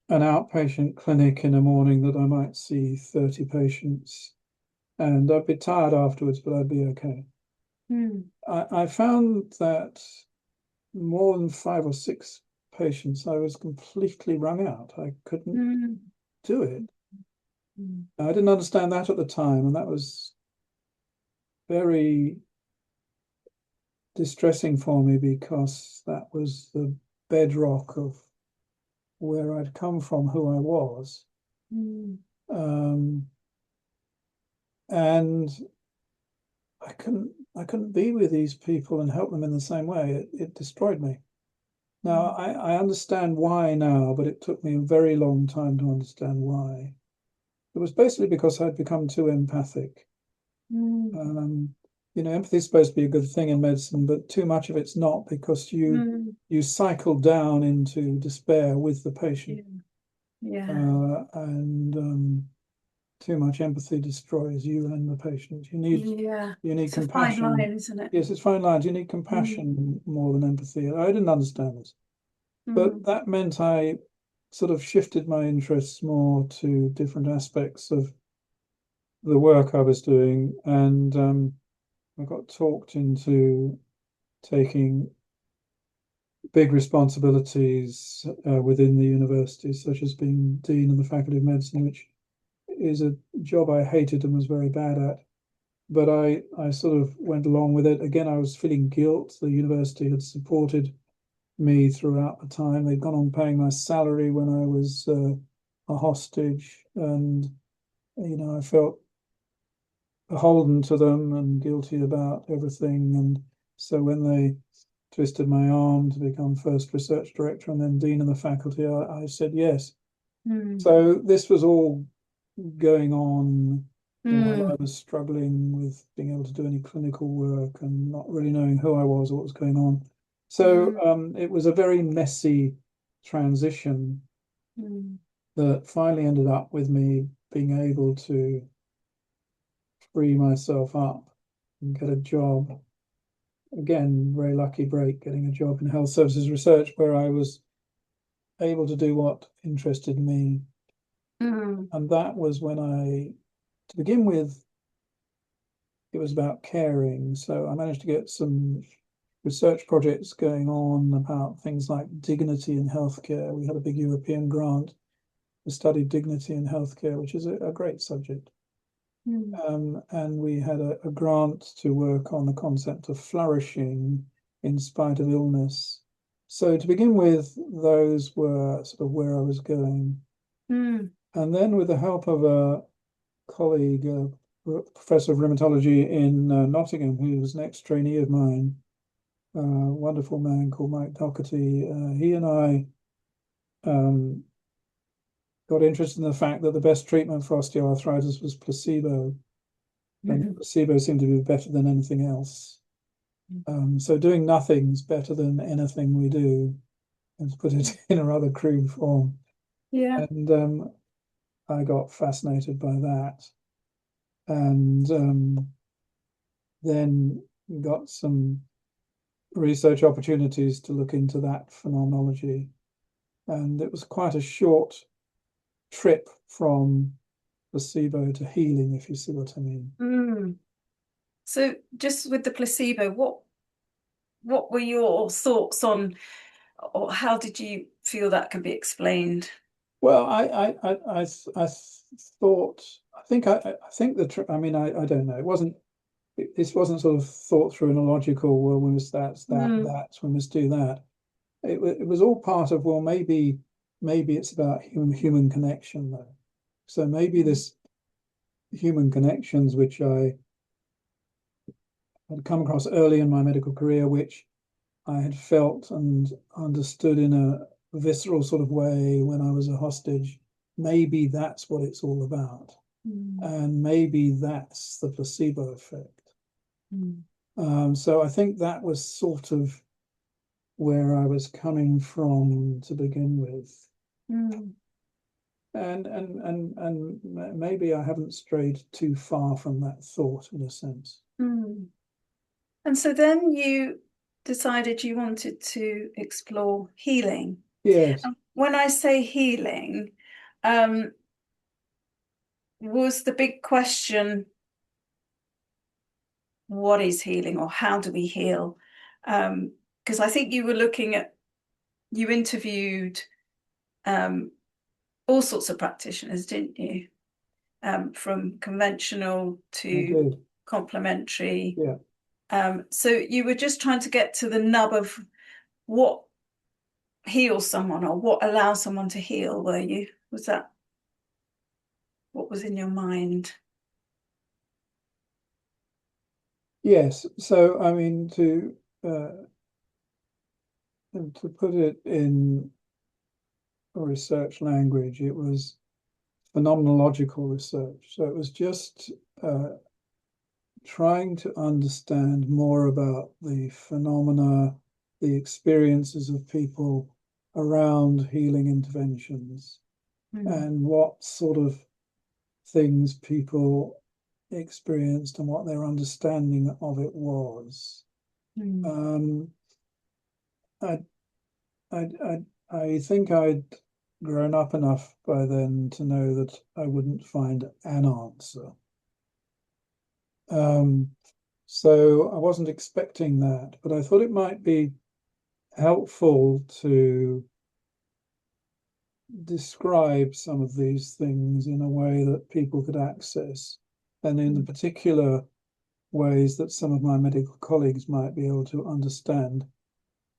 an outpatient clinic in a morning that I might see 30 patients, and I'd be tired afterwards, but I'd be okay. Mm. I found that more than 5 or 6 patients, I was completely wrung out. I couldn't Mm. do it. Mm. I didn't understand that at the time, and that was very distressing for me because that was the bedrock of where I'd come from, who I was. Mm. Um, and I couldn't be with these people and help them in the same way. It destroyed me. Now Mm. I understand why now, but it took me a very long time to understand why. It was basically because I'd become too empathic. Mm. Um, empathy is supposed to be a good thing in medicine, but too much of it's not because you Mm. you cycle down into despair with the patient, Yeah. Yeah. and too much empathy destroys you and the patient. Yeah. You need It's a fine line, compassion. isn't it? Yes, it's fine lines. You need Mm. compassion more than empathy. I didn't understand this, but Mm. that meant I sort of shifted my interests more to different aspects of the work I was doing, and I got talked into taking big responsibilities within the university, such as being dean of the Faculty of Medicine, which is a job I hated and was very bad at. But I sort of went along with it. Again, I was feeling guilt. The university had supported me throughout the time. They'd gone on paying my salary when I was a hostage, and I felt beholden to them and guilty about everything. And so when they twisted my arm to become first research director and then dean of the faculty, I said yes. Mm. So this was all going on while I Mm. was struggling with being able to do any clinical work and not really knowing who I was or what was going on. So Mm. it was a very messy transition Mm. that finally ended up with me being able to free myself up and get a job. Again, very lucky break getting a job in health services research where I was able to do what interested me. Mm. And that was when to begin with, it was about caring. So I managed to get some research projects going on about things like dignity in healthcare. We had a big European grant to study dignity in healthcare, which is a great subject. Mm. And we had a grant to work on the concept of flourishing in spite of illness. So to begin with, those were sort of where I was going. Mm. And then with the help of a colleague, a professor of rheumatology in Nottingham, who was an ex-trainee of mine, a wonderful man called Mike Doherty, he and I um, got interested in the fact that the best treatment for osteoarthritis was placebo, and Mm. placebo seemed to be better than anything else. So doing nothing's better than anything we do, and to put it in a rather crude form. Yeah. And I got fascinated by that, and then got some research opportunities to look into that phenomenology. And it was quite a short trip from placebo to healing, if you see what I mean. Mm. So just with the placebo, what were your thoughts on, or how did you feel that could be explained? Well, I thought, I think I mean, I don't know. This wasn't sort of thought through in a logical, well, we must Mm. that's, we must do that. It was all part of, well, maybe it's about human connection though. So maybe this human connections, which I had come across early in my medical career, which I had felt and understood in a visceral sort of way when I was a hostage. Maybe that's what it's all about. Mm. And maybe that's the placebo effect. Mm. So I think that was sort of where I was coming from to begin with. Mm. And maybe I haven't strayed too far from that thought in a sense. Mm. And so then you decided you wanted to explore healing. Yes, And when I say healing, um, was the big question, what is healing or how do we heal? Because I think you were looking at, you interviewed um, all sorts of practitioners, didn't you? From conventional I to did. complementary. Yeah. So you were just trying to get to the nub of what heals someone or what allows someone to heal, were you? Was that what was in your mind? Yes. So, I mean, to put it in research language, it was phenomenological research. So it was just trying to understand more about the phenomena, the experiences of people around healing interventions, Mm. and what sort of things people experienced and what their understanding of it was. Mm. Um, I, I think I'd grown up enough by then to know that I wouldn't find an answer. Um, so I wasn't expecting that, but I thought it might be helpful to describe some of these things in a way that people could access, and in the Mm. particular ways that some of my medical colleagues might be able to understand.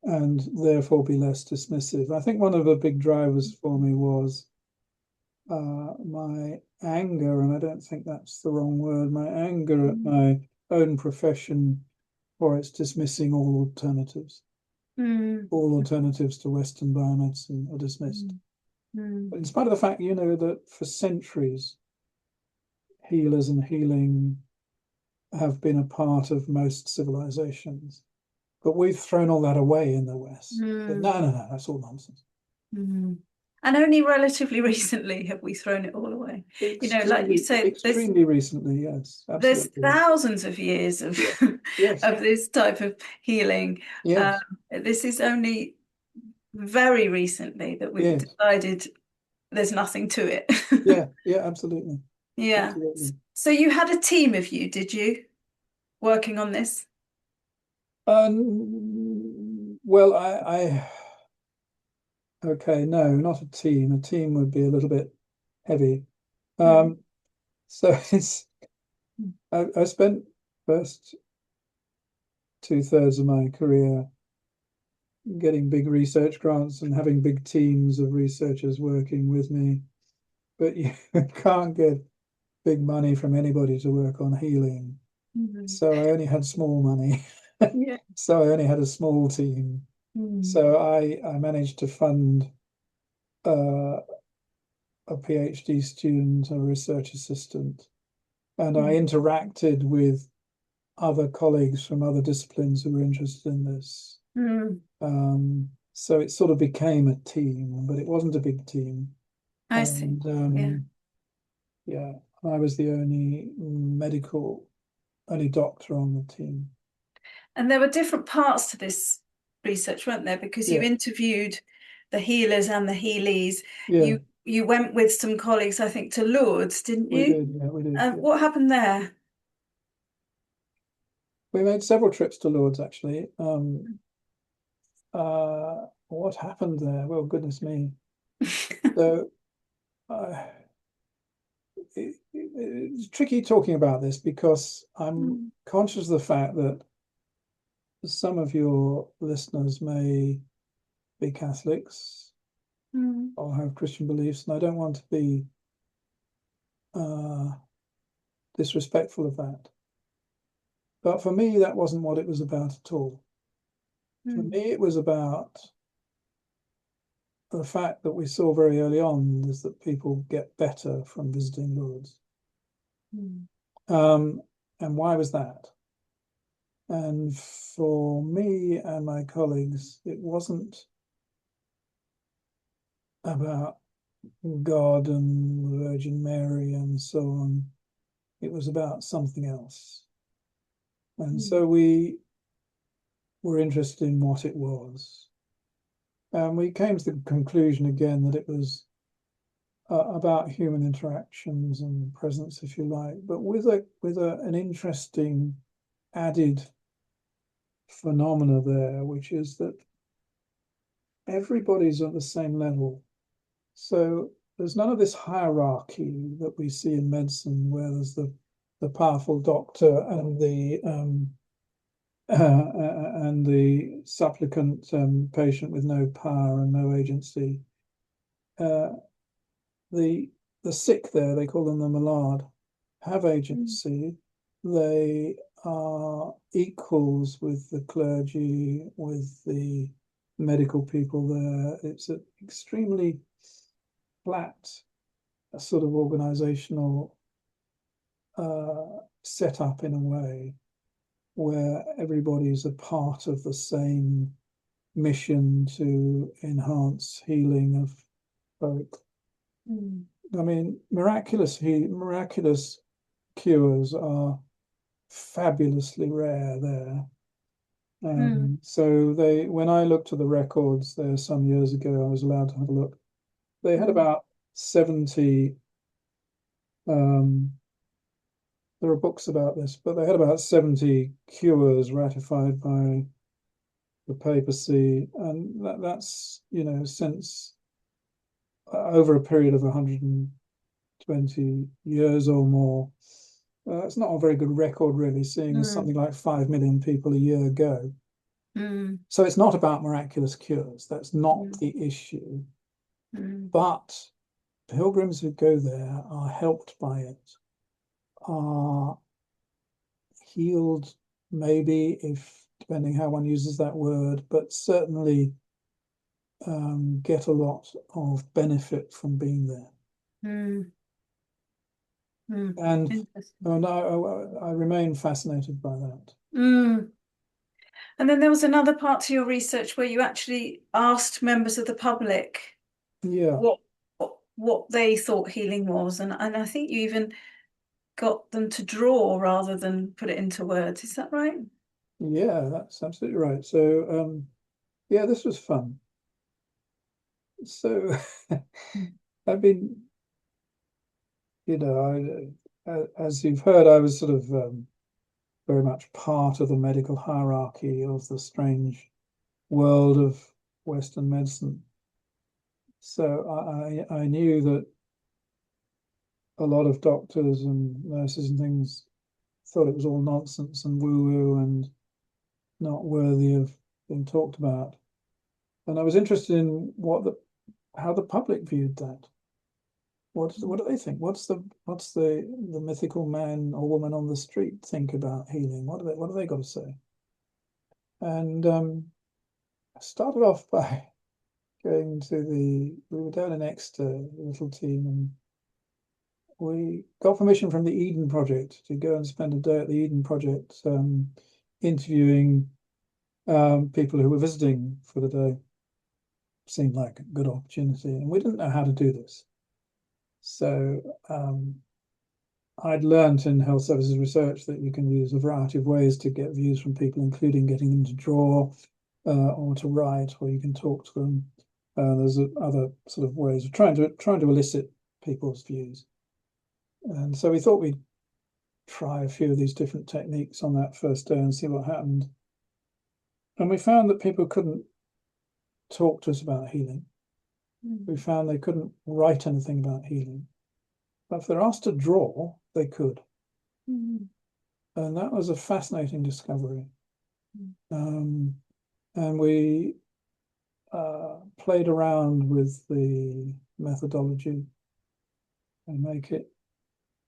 and therefore be less dismissive. I think one of the big drivers for me was my anger, and I don't think that's the wrong word, my anger at Mm. my own profession for its dismissing all alternatives. Mm. All alternatives to Western biomedicine are dismissed. Mm. Mm. But in spite of the fact, that for centuries, healers and healing have been a part of most civilizations. But we've thrown all that away in the West. But Mm. no, no, no, that's all nonsense. Mm. And only relatively recently have we thrown it all away. Like you Extremely, say, extremely recently, yes, there's absolutely. thousands of years of Yeah. Yes, of this type of healing. Um, yes, this is only very recently that we've yes, decided there's nothing to it. yeah, yeah, absolutely, Yeah. absolutely. So you had a team of you, did you, working on this? Well, okay, no, not a team. A team would be a little bit heavy. Mm. Um, so I spent first two-thirds of my career getting big research grants and having big teams of researchers working with me. But you can't get big money from anybody to work on healing. Mm. So I only had small money. Yeah. So I only had a small team. Mm. So I managed to fund uh, a PhD student, a research assistant, and I Mm. interacted with other colleagues from other disciplines who were interested in this. Mm. So it sort of became a team, but it wasn't a big team. I see. And Yeah. yeah, I was the only doctor on the team. And there were different parts to this research, weren't there? Because you Yeah, interviewed the healers and the healies. yeah, You went with some colleagues, I think, to Lourdes, didn't we you? did. Yeah, we did. Yeah. What happened there? We made several trips to Lourdes, actually. What happened there? Well, goodness me. So uh, it's tricky talking about this because I'm Mm. conscious of the fact that some of your listeners may be Catholics Mm. or have Christian beliefs, and I don't want to be uh, disrespectful of that. But for me, that wasn't what it was about at all. For Mm. me, it was about the fact that we saw very early on is that people get better from visiting Lourdes. Mm. Um, and why was that? And for me and my colleagues, it wasn't about God and the Virgin Mary and so on. It was about something else. And Mm. so we were interested in what it was. And we came to the conclusion again that it was about human interactions and presence, if you like, but an interesting added phenomena there, which is that everybody's at the same level. So there's none of this hierarchy that we see in medicine, where there's the powerful doctor and the supplicant patient with no power and no agency. Uh, the the sick there, they call them the malade, have Mm. agency. They are equals with the clergy, with the medical people there. It's an extremely flat sort of organizational set up in a way where everybody's a part of the same mission to enhance healing of folk. Mm. I mean, miraculous cures are fabulously rare there. Mm. So when I looked at the records there some years ago, I was allowed to have a look. They had Mm. about 70. Um, there are books about this, but they had about 70 cures ratified by the papacy, and that's since over a period of 120 years or more. It's not a very good record, really, seeing as Mm. something like 5 million people a year go. Mm, So it's not about miraculous cures. That's not mm, the issue. mm, But pilgrims who go there are helped by it, are healed, maybe, if depending how one uses that word, but certainly get a lot of benefit from being there. mm, mm. And Interesting. oh, no, I remain fascinated by that. Mm. And then there was another part to your research where you actually asked members of the public Yeah, what what they thought healing was, and I think you even got them to draw rather than put it into words. Is that right? yeah, that's absolutely right. So, yeah, this was fun. So, Mm. I've been, as you've heard, I was sort of very much part of the medical hierarchy of the strange world of Western medicine. So I knew that a lot of doctors and nurses and things thought it was all nonsense and woo-woo and not worthy of being talked about. And I was interested in how the public viewed that. What do they think? What's the mythical man or woman on the street think about healing? What do they got to say? And I started off by going to we were down in Exeter, a little team, and we got permission from the Eden Project to go and spend a day at the Eden Project, interviewing people who were visiting for the day. Seemed like a good opportunity, and we didn't know how to do this. So I'd learned in health services research that you can use a variety of ways to get views from people, including getting them to draw or to write, or you can talk to them. There's other sort of ways of trying to elicit people's views. And so we thought we'd try a few of these different techniques on that first day and see what happened. And we found that people couldn't talk to us about healing. We Mm. found they couldn't write anything about healing. But if they're asked to draw, they could. Mm. And that was a fascinating discovery. Mm. Um, and we played around with the methodology and make it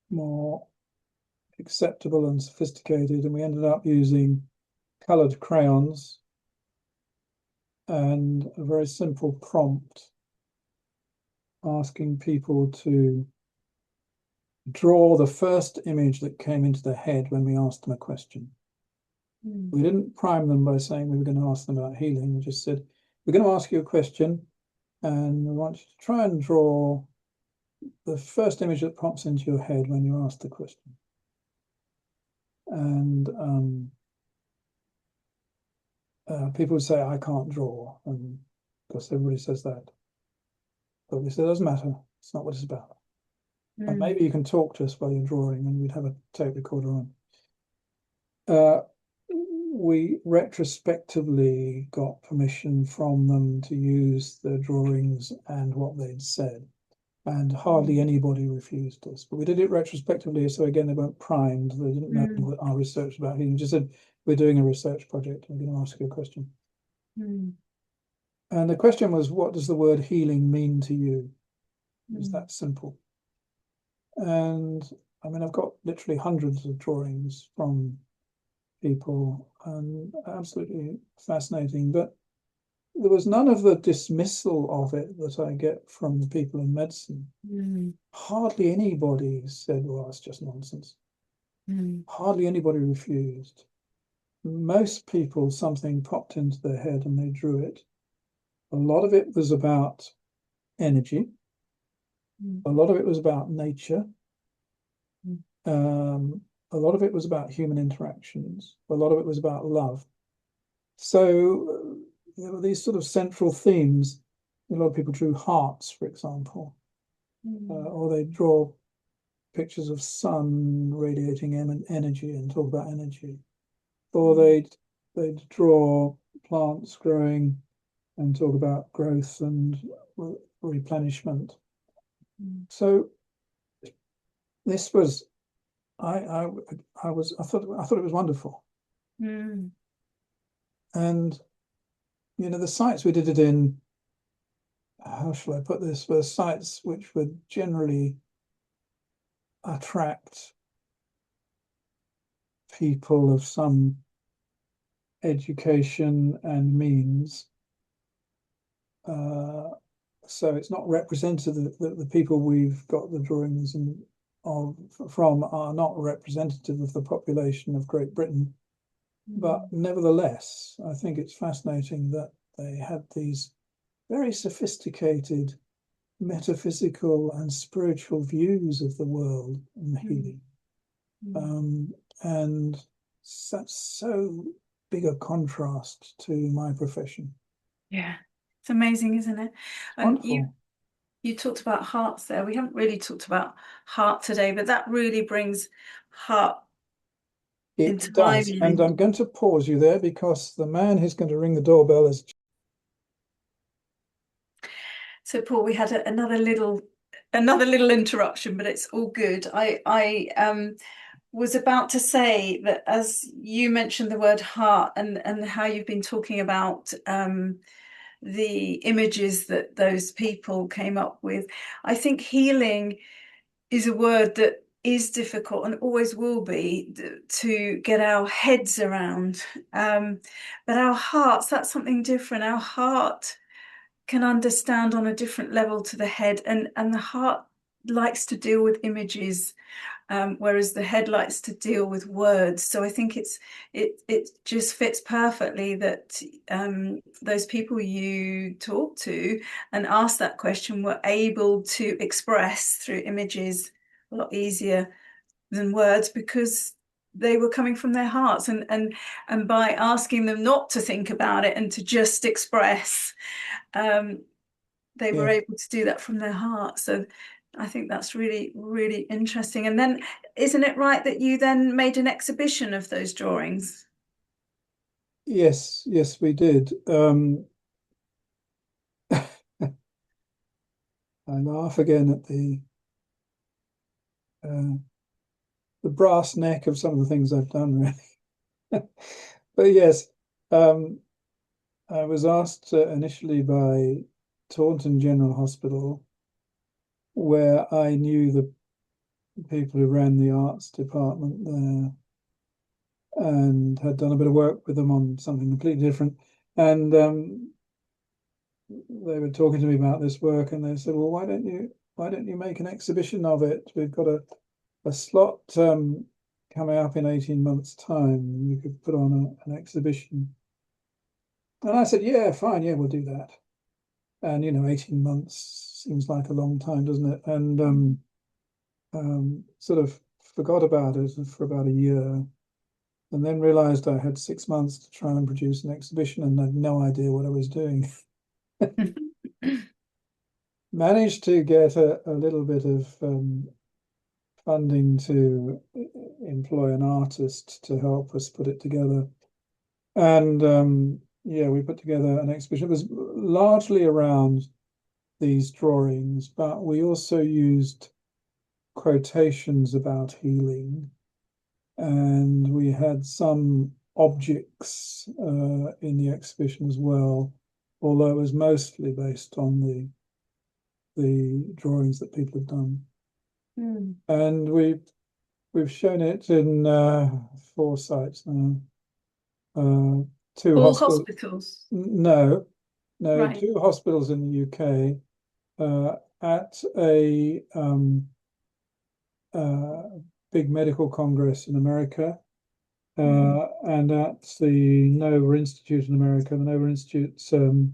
more acceptable and sophisticated. And we ended up using colored crayons and a very simple prompt asking people to draw the first image that came into their head when we asked them a question. Mm. We didn't prime them by saying we were going to ask them about healing. We just said, we're going to ask you a question and we want you to try and draw the first image that pops into your head when you ask the question. And people would say, I can't draw. And of course, everybody says that. But we said, it doesn't matter. It's not what it's about. And Mm. maybe you can talk to us while you're drawing, and we'd have a tape recorder on. Uh, we retrospectively got permission from them to use their drawings and what they'd said, and hardly Mm. anybody refused us. But we did it retrospectively, so again, they weren't primed. They didn't know Mm. what our research about healing. Just said, we're doing a research project. I'm going to ask you a question. Mm. And the question was, what does the word healing mean to you? It was Mm. that simple. And I mean, I've got literally hundreds of drawings from people and absolutely fascinating. But there was none of the dismissal of it that I get from the people in medicine. Mm. Hardly anybody said, well, it's just nonsense. Mm. Hardly anybody refused. Most people, something popped into their head and they drew it. A lot of it was about energy. Mm. A lot of it was about nature. Mm. Um, a lot of it was about human interactions. A lot of it was about love. So there were these sort of central themes. A lot of people drew hearts, for example, Mm. or they draw pictures of sun radiating energy and talk about energy, or Mm. they'd draw plants growing and talk about growth and replenishment. Mm. So this was I thought it was wonderful. Mm. And, the sites we did it in, how shall I put this, were sites which would generally attract people of some education and means. Uh, so it's not representative. The people we've got the drawings of from are not representative of the population of Great Britain. But Mm. nevertheless, I think it's fascinating that they had these very sophisticated metaphysical and spiritual views of the world and Mm. healing. Mm. Um, and that's so big a contrast to my profession. Yeah, it's amazing, isn't it? It's And wonderful. you talked about hearts there. We haven't really talked about heart today, but that really brings heart into It my does. And mind. I'm going to pause you there because the man who's going to ring the doorbell is. So, Paul, we had another little interruption, but it's all good. I was about to say that as you mentioned the word heart and how you've been talking about the images that those people came up with, I think healing is a word that is difficult and always will be to get our heads around. Um, but our hearts, that's something different. Our heart can understand on a different level to the head, and the heart likes to deal with images, whereas the head likes to deal with words. So I think it just fits perfectly that those people you talk to and ask that question were able to express through images a lot easier than words because they were coming from their hearts, and by asking them not to think about it and to just express, um, they were Yeah. able to do that from their heart. So I think that's really, really interesting. And then, isn't it right that you then made an exhibition of those drawings? Yes, yes, we did. I laugh again at uh, the brass neck of some of the things I've done, really. But yes, um, I was asked initially by Taunton General Hospital, where I knew the people who ran the arts department there and had done a bit of work with them on something completely different. And they were talking to me about this work, and they said, "Well, why don't you make an exhibition of it? We've got a slot coming up in 18 months' time. You could put on an exhibition." And I said, "Yeah, fine, yeah, we'll do that." And 18 months seems like a long time, doesn't it? And sort of forgot about it for about a year, and then realized I had 6 months to try and produce an exhibition and had no idea what I was doing. Managed to get a little bit of funding to employ an artist to help us put it together. And yeah, we put together an exhibition. It was largely around these drawings, but we also used quotations about healing, and we had some objects in the exhibition as well, although it was mostly based on the drawings that people have done. Mm. And we've shown it in four sites now. Uh, two All hospitals. hospitals, No, no, right? two hospitals in the UK. At a uh, big medical congress in America, Mm. and at the Nova Institute in America. The Nova Institute's is an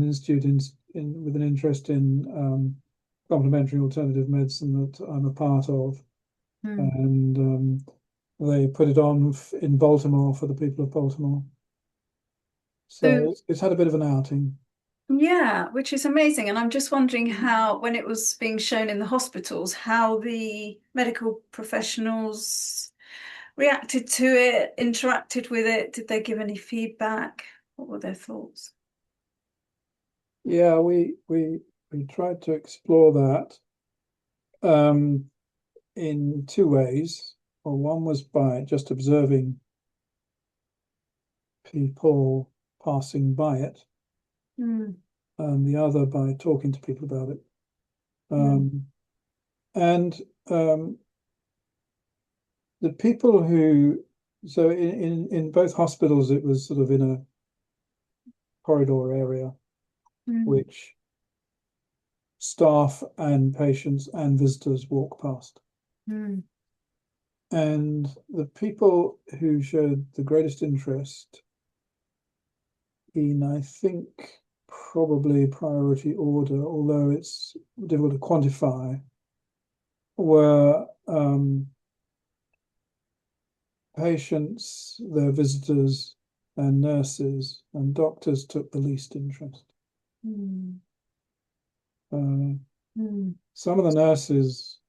institute with an interest in complementary alternative medicine that I'm a part of, Mm. and they put it on in Baltimore for the people of Baltimore. So So it's had a bit of an outing. yeah, which is amazing. And I'm just wondering how, when it was being shown in the hospitals, how the medical professionals reacted to it, interacted with it. Did they give any feedback? What were their thoughts? Yeah, we tried to explore that um, in two ways. Well, one was by just observing people passing by it, Mm, and the other by talking to people about it. mm, Um, and the people who, so in both hospitals, it was sort of in a corridor area, mm, which staff and patients and visitors walk past. mm, And the people who showed the greatest interest in, I think, probably priority order, although it's difficult to quantify, were patients, their visitors, and nurses, and doctors took the least interest. mm, Uh, mm, some of the nurses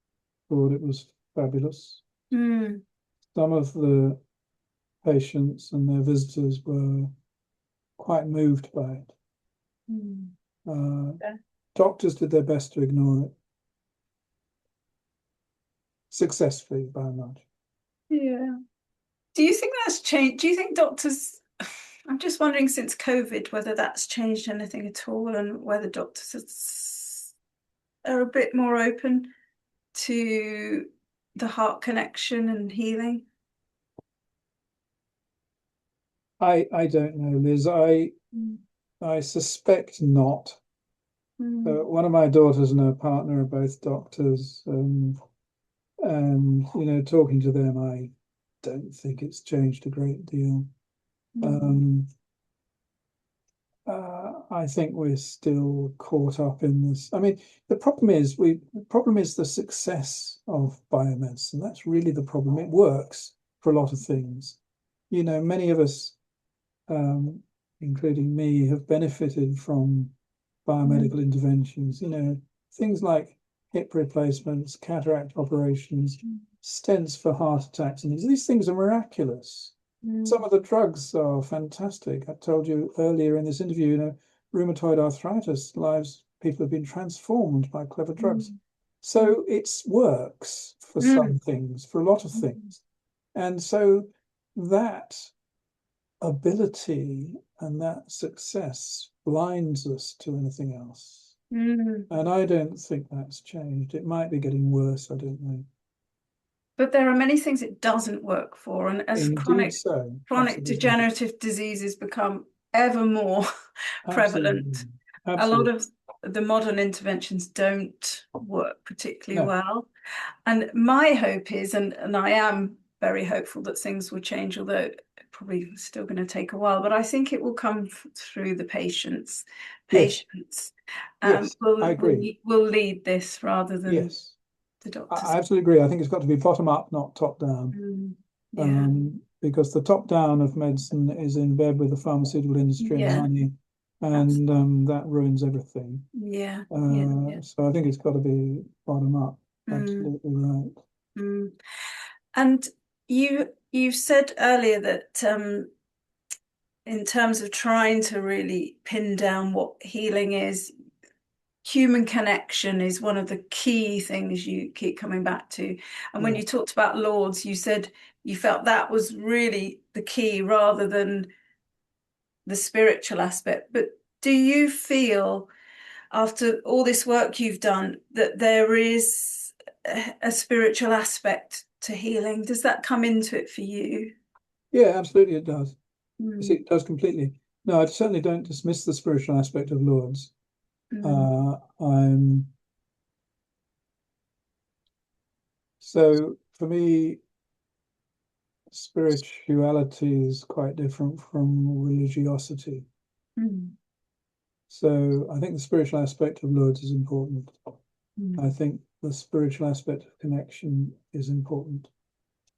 thought it was fabulous. mm, Some of the patients and their visitors were quite moved by it. mm. Uh, Yeah. doctors did their best to ignore it, successfully by and large. Yeah. Do you think that's changed? Do you think doctors, I'm just wondering since COVID, whether that's changed anything at all and whether are a bit more open to the heart connection and healing? I don't know, Liz. Mm, I suspect not. mm, One of my daughters and her partner are both doctors, and talking to them, I don't think it's changed a great deal. mm, Um, I think we're still caught up in this. I mean, the problem is the success of biomedicine. That's really the problem. It works for a lot of things. Many of us, um, including me, have benefited from mm, biomedical interventions. Things like hip replacements, cataract operations, stents for heart attacks, and these things are miraculous. Some mm, of the drugs are fantastic. I told you earlier in this interview, rheumatoid arthritis, lives people have been transformed by clever drugs. mm, mm, So it works for mm, some things, for a lot of mm, things. And so that ability and that success blinds us to anything else. mm. And I don't think that's changed. It might be getting worse. I don't know. But there are many things it doesn't work for, and as Indeed, chronic so. chronic Absolutely. degenerative diseases become ever more Absolutely. prevalent, a lot Absolutely. of the modern interventions don't work particularly No. well. And my hope is, and I am very hopeful that things will change, although it probably still going to take a while, but I think it will come through the patients. Yes. Patients Yes. I agree. will lead this rather than Yes. the I doctors. absolutely agree. I think it's got to be bottom up, not top down. Mm, yeah, Because the top down of medicine is in bed with the pharmaceutical industry and the yeah, money, and absolutely. that ruins everything. Yeah, yeah, yeah. So I think it's got to be bottom up. Mm, Absolutely right. mm. And you've said earlier that in terms of trying to really pin down what healing is, human connection is one of the key things you keep coming back to. And when Yeah. you talked about Lords, you said you felt that was really the key rather than the spiritual aspect. But do you feel, after all this work you've done, that there is a spiritual aspect to healing? Does that come into it for you? Yeah, absolutely it does. Yes, Mm, it does completely. No, I certainly don't dismiss the spiritual aspect of Lourdes. mm, I'm so for me, spirituality is quite different from religiosity. mm, So I think the spiritual aspect of Lourdes is important. I mm, think the spiritual aspect of connection is important.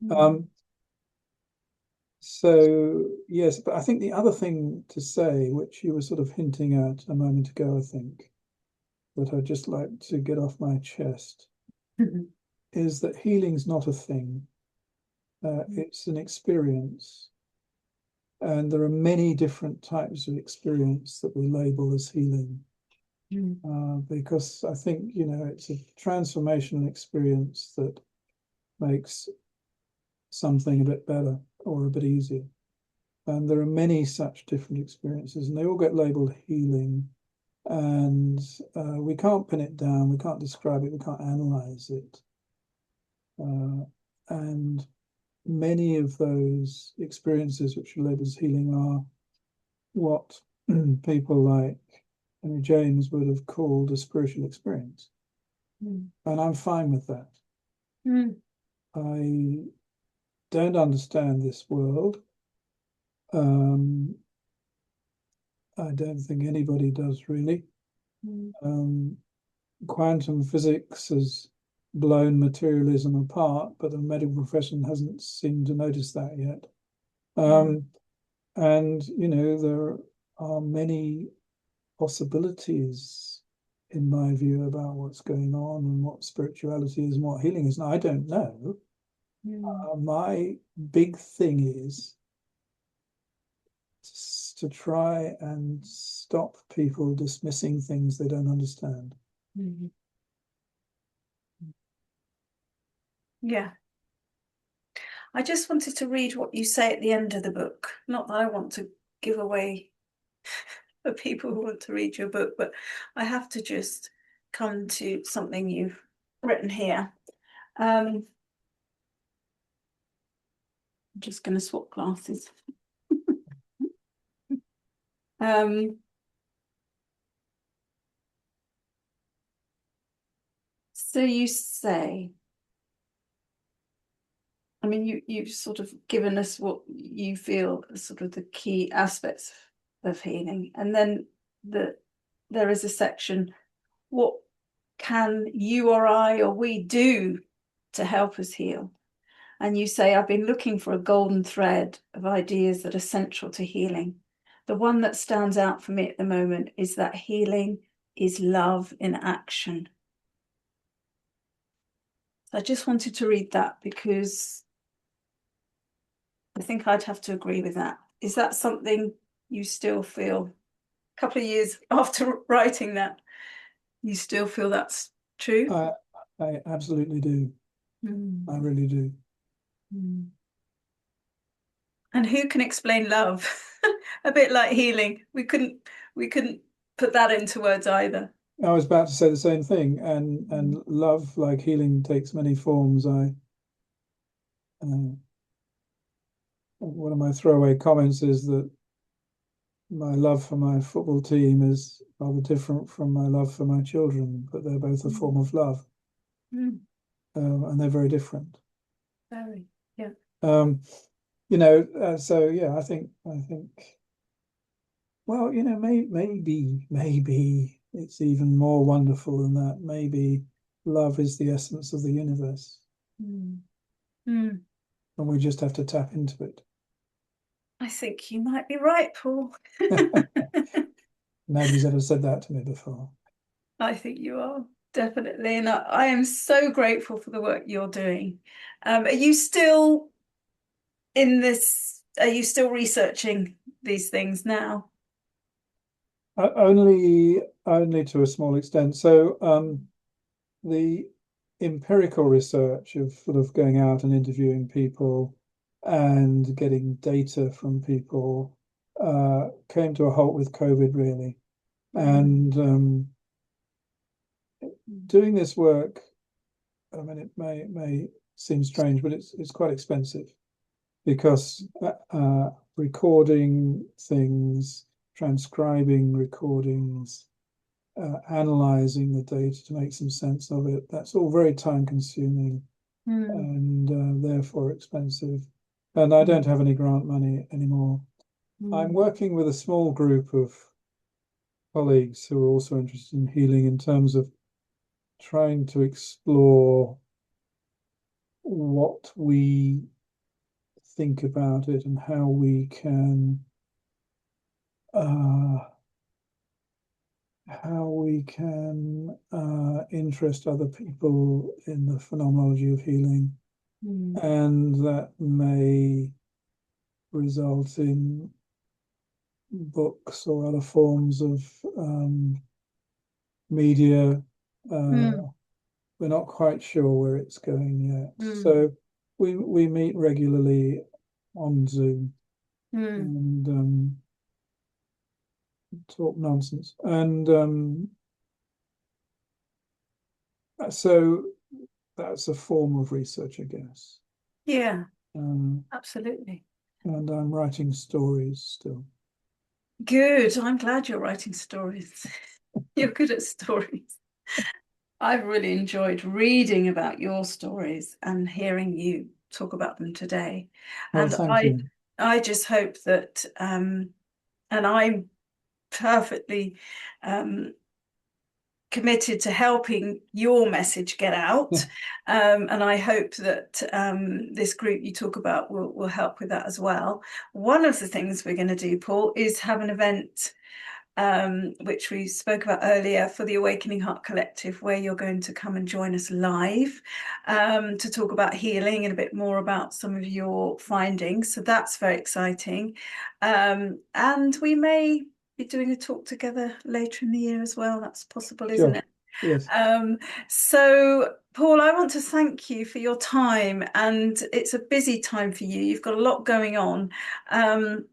mm, Um, so yes, but I think the other thing to say, which you were sort of hinting at a moment ago, I think, that I'd just like to get off my chest, mm, is that healing's not a thing. It's an experience. And there are many different types of experience that we label as healing. mm. Because I think, it's a transformational experience that makes something a bit better or a bit easier. And there are many such different experiences, and they all get labeled healing. And we can't pin it down, we can't describe it, we can't analyze it. And many of those experiences which are labeled as healing are what people like Henry James would have called a spiritual experience. Mm. And I'm fine with that. Mm. I don't understand this world. Um, I don't think anybody does really. Mm. Um, Quantum physics has blown materialism apart, but the medical profession hasn't seemed to notice that yet. Mm. And, there are many possibilities, in my view, about what's going on and what spirituality is and what healing is. And I don't know. Mm. My big thing is to try and stop people dismissing things they don't understand. Mm. Yeah. I just wanted to read what you say at the end of the book. Not that I want to give away for people who want to read your book, but I have to just come to something you've written here. I'm just going to swap glasses. Um, so you say, I mean, you've sort of given us what you feel are sort of the key aspects of healing, and then there is a section, what can you or I or we do to help us heal? And you say, I've been looking for a golden thread of ideas that are central to healing. The one that stands out for me at the moment is that healing is love in action. I just wanted to read that because I think I'd have to agree with that. Is that something you still feel, a couple of years after writing that, you still feel that's true? I, I absolutely do. I Mm. really do. Mm. And who can explain love? A bit like healing. We couldn't put that into words either. I was about to say the same thing, and love, like healing, takes many forms. Uh, One of my throwaway comments is that my love for my football team is rather different from my love for my children, but they're both a form Mm. of love, Mm. and they're very different. Very, yeah. Um, so yeah, I think, well, maybe it's even more wonderful than that. Maybe love is the essence of the universe, Mm. Mm. and we just have to tap into it. I think you might be right, Paul. Nobody's ever said that to me before. I think you are, definitely. And I am so grateful for the work you're doing. Are you still in this? Are you still researching these things now? Only to a small extent. So the empirical research of sort of going out and interviewing people and getting data from people came to a halt with COVID, really. Mm. And doing this work, I mean, it may seem strange, but it's quite expensive because recording things, transcribing recordings, analyzing the data to make some sense of it, that's all very time consuming Mm. and therefore expensive. And I don't have any grant money anymore. I'm Mm. working with a small group of colleagues who are also interested in healing in terms of trying to explore what we think about it and uh, how we can interest other people in the phenomenology of healing, Mm. and that may result in books or other forms of media. Mm. We're not quite sure where it's going yet. Mm. So we meet regularly on Zoom. Mm. and talk nonsense. And so that's a form of research, I guess. Yeah, Um, absolutely. and I'm writing stories still. Good. I'm glad you're writing stories. You're good at stories. I've really enjoyed reading about your stories and hearing you talk about them today. Well, And thank I you. I just hope that and I'm perfectly um committed to helping your message get out. And I hope that this group you talk about will help with that as well. One of the things we're going to do, Paul, is have an event which we spoke about earlier for the Awakening Heart Collective, where you're going to come and join us live to talk about healing and a bit more about some of your findings. So that's very exciting. And we may be doing a talk together later in the year as well. That's possible, isn't Sure. it? Yes. So, Paul, I want to thank you for your time, and it's a busy time for you. You've got a lot going on. Um,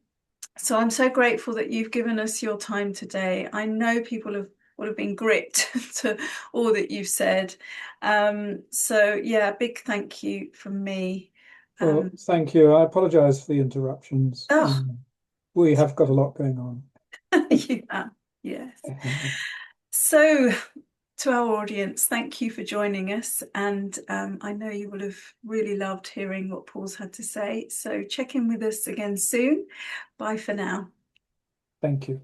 so I'm so grateful that you've given us your time today. I know people would have been gripped to all that you've said. So yeah, big thank you from me. Well, Um, thank you. I apologize for the interruptions. oh, We have got a lot going on. yeah, yes. So to our audience, thank you for joining us. And I know you will have really loved hearing what Paul's had to say. So check in with us again soon. Bye for now. Thank you.